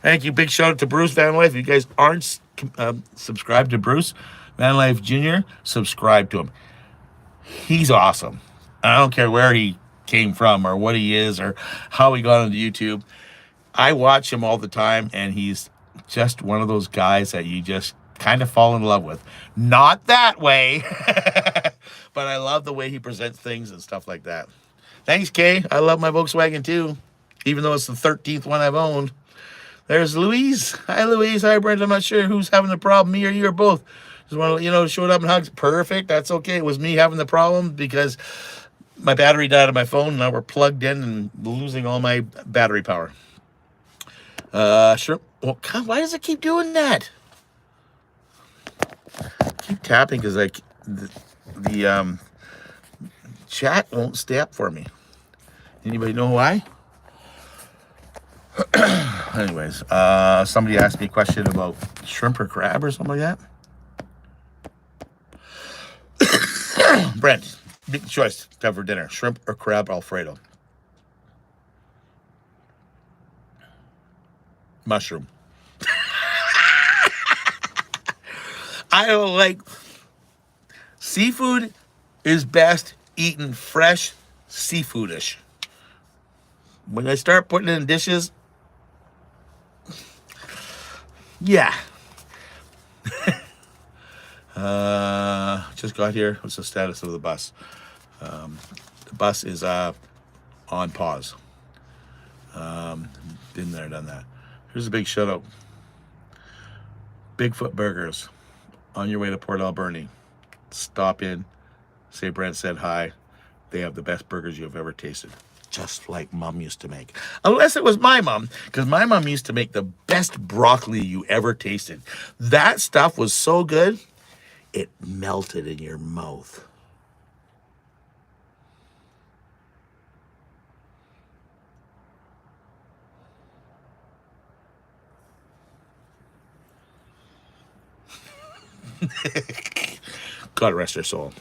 Thank you. Big shout out to Bruce Van Life. If you guys aren't subscribed to Bruce Van Life Jr., subscribe to him. He's awesome. I don't care where he came from or what he is or how he got onto YouTube. I watch him all the time, and he's just one of those guys that you just kind of fall in love with. Not that way, but I love the way he presents things and stuff like that. Thanks, Kay. I love my Volkswagen too, even though it's the 13th one I've owned. There's Louise. Hi, Louise. Hi, Brent. I'm not sure who's having the problem, me or you or both. Just want to, showed up and hugs. Perfect. That's okay. It was me having the problem because my battery died on my phone. Now we're plugged in and losing all my battery power. Sure. Well, God, why does it keep doing that? Keep tapping because the chat won't stay up for me. Anybody know why? Anyways, somebody asked me a question about shrimp or crab or something like that. Brent, big choice to have for dinner: shrimp or crab Alfredo. Mushroom. I don't like seafood. Is best eaten fresh, seafoodish. When I start putting it in dishes, yeah. Just got here. What's the status of the bus? The bus is on pause. Been there, done that. Here's a big shout out. Bigfoot Burgers. On your way to Port Alberni. Stop in. Say Brent said hi. They have the best burgers you've ever tasted. Just like Mom used to make. Unless it was my mom. Because my mom used to make the best broccoli you ever tasted. That stuff was so good, it melted in your mouth. God rest her soul.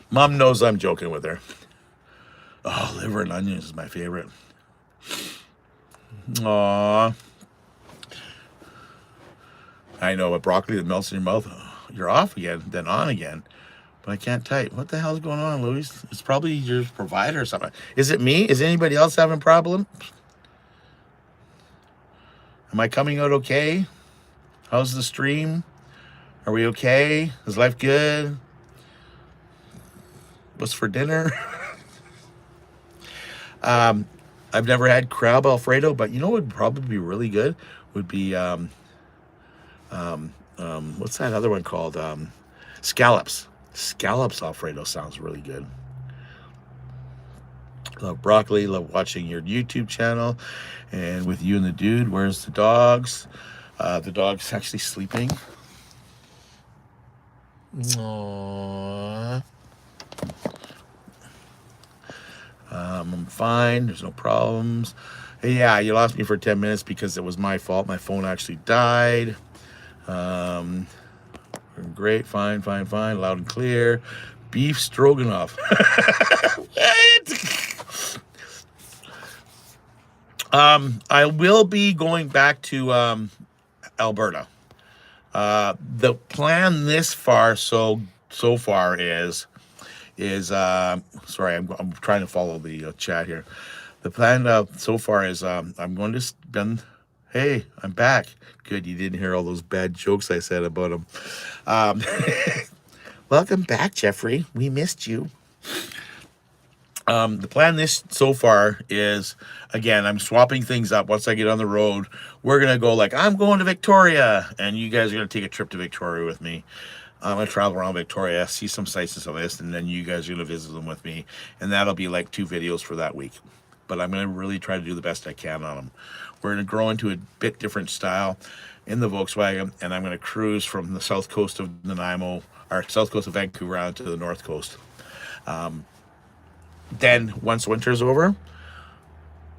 Mom knows I'm joking with her. Oh, Liver and onions is my favorite. Aww. I know, but broccoli that melts in your mouth, you're off again, then on again. But I can't type. What the hell is going on, Louis? It's probably your provider or something. Is it me? Is anybody else having a problem? Am I coming out okay? How's the stream? Are we okay? Is life good? What's for dinner? I've never had crab Alfredo, but you know what would probably be really good? Would be, what's that other one called? Scallops. Scallops Alfredo sounds really good. Love broccoli, love watching your YouTube channel. And with you and the dude, where's the dogs? The dog's actually sleeping. Aww. I'm fine. There's no problems. Hey, yeah, you lost me for 10 minutes because it was my fault. My phone actually died. Great, fine, loud and clear. Beef stroganoff. What? I will be going back to Alberta. The plan this far so far is sorry, I'm trying to follow the chat here. The plan so far is I'm going to spend. Hey, I'm back. Good, you didn't hear all those bad jokes I said about him. Welcome back, Jeffrey. We missed you. The plan this so far is, again, I'm swapping things up. Once I get on the road, we're going to go like, I'm going to Victoria, and you guys are going to take a trip to Victoria with me. I'm going to travel around Victoria, see some sites and some of this, and then you guys are going to visit them with me, and that'll be like 2 videos for that week. But I'm going to really try to do the best I can on them. We're going to grow into a bit different style in the Volkswagen, and I'm going to cruise from the south coast of Nanaimo, or south coast of Vancouver Island to the north coast. Then, once winter's over,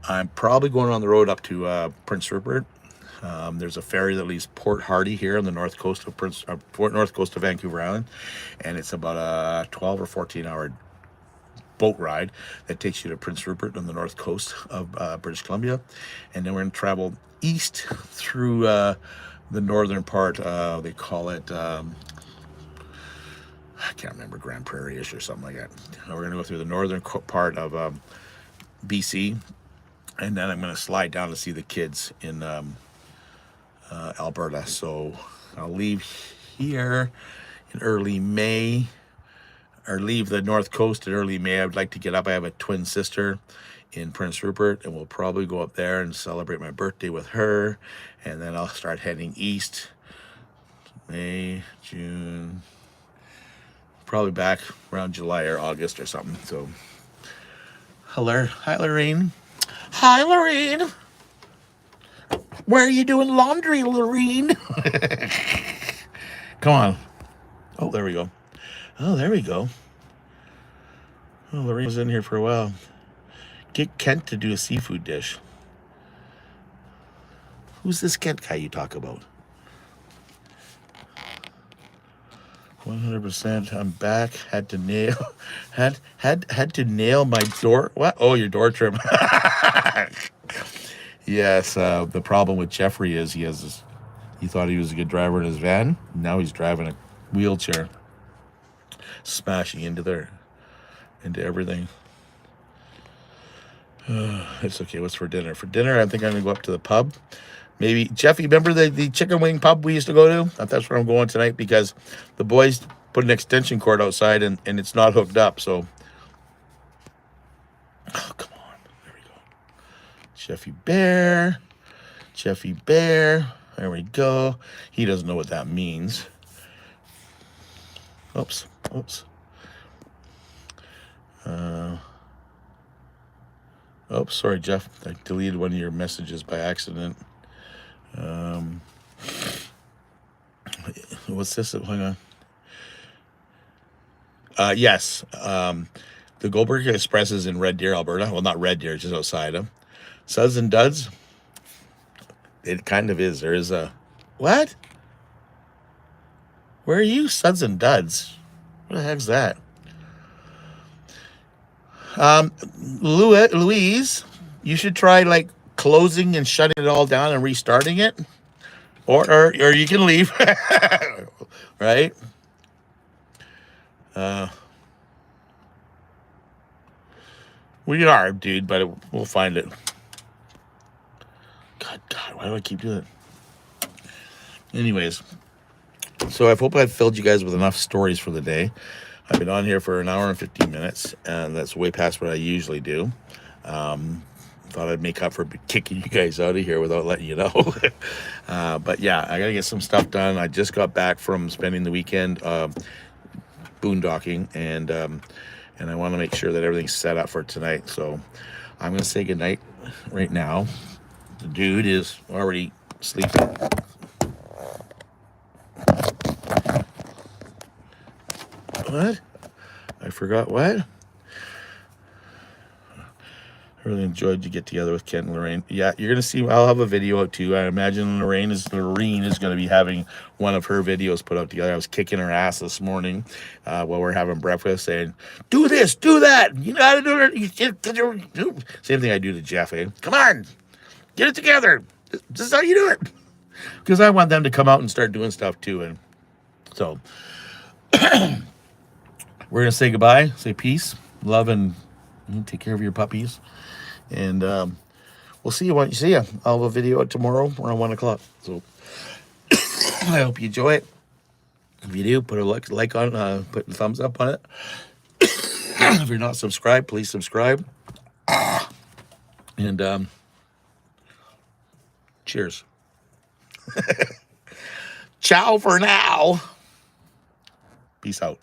I'm probably going on the road up to Prince Rupert. There's a ferry that leaves Port Hardy here on the north coast of north coast of Vancouver Island, and it's about a 12 or 14-hour boat ride that takes you to Prince Rupert on the north coast of British Columbia, and then we're going to travel east through the northern part. They call it. I can't remember, Grand Prairie-ish or something like that. We're going to go through the northern part of BC, and then I'm going to slide down to see the kids in Alberta. So I'll leave here in early May, or leave the north coast in early May. I would like to get up. I have a twin sister in Prince Rupert, and we'll probably go up there and celebrate my birthday with her, and then I'll start heading east. May, June, probably back around July or August or something. So, hi, Lorraine. Hi, Lorraine. Where are you doing laundry, Lorraine? Come on. Oh, there we go. Oh, there we go. Oh, Lorraine was in here for a while. Get Kent to do a seafood dish. Who's this Kent guy you talk about? 100%. I'm back. Had to nail my door. What? Oh, your door trim. Yes. The problem with Jeffrey is he thought he was a good driver in his van. Now he's driving a wheelchair, smashing into everything. It's okay. What's for dinner? For dinner, I think I'm gonna go up to the pub. Maybe, Jeff, you remember the chicken wing pub we used to go to? That's where I'm going tonight because the boys put an extension cord outside and it's not hooked up. So, oh, come on. There we go. Jeffy Bear. There we go. He doesn't know what that means. Oops. Oops, sorry, Jeff. I deleted one of your messages by accident. What's this? Hang on. Yes. The Goldberg Express is in Red Deer, Alberta. Well, not Red Deer, just outside of. Suds and Duds. It kind of is. There is a... What? Where are you, Suds and Duds? What the heck's that? Louise, you should try like closing and shutting it all down and restarting it, or you can leave, right? We are, dude, but we'll find it. God, why do I keep doing it? Anyways, so I hope I've filled you guys with enough stories for the day. I've been on here for an hour and 15 minutes, and that's way past what I usually do. Thought I'd make up for kicking you guys out of here without letting you know. But yeah, I gotta get some stuff done. I just got back from spending the weekend boondocking, and I want to make sure that everything's set up for tonight. So I'm gonna say goodnight right now. The dude is already sleeping. What? I forgot what? I really enjoyed to get together with Ken and Lorraine. Yeah, you're gonna see. I'll have a video out too. I imagine Lorraine is gonna be having one of her videos put out together. I was kicking her ass this morning while we're having breakfast, saying, "Do this, do that. You gotta do it." Same thing I do to Jeff. Eh? Come on, get it together. This is how you do it. Because I want them to come out and start doing stuff too. And so we're gonna say goodbye, say peace, love, and take care of your puppies. And we'll see you when you see you. I'll have a video out tomorrow around 1 o'clock. So I hope you enjoy it. If you do, put a like on, put a thumbs up on it. If you're not subscribed, please subscribe. And cheers. Ciao for now. Peace out.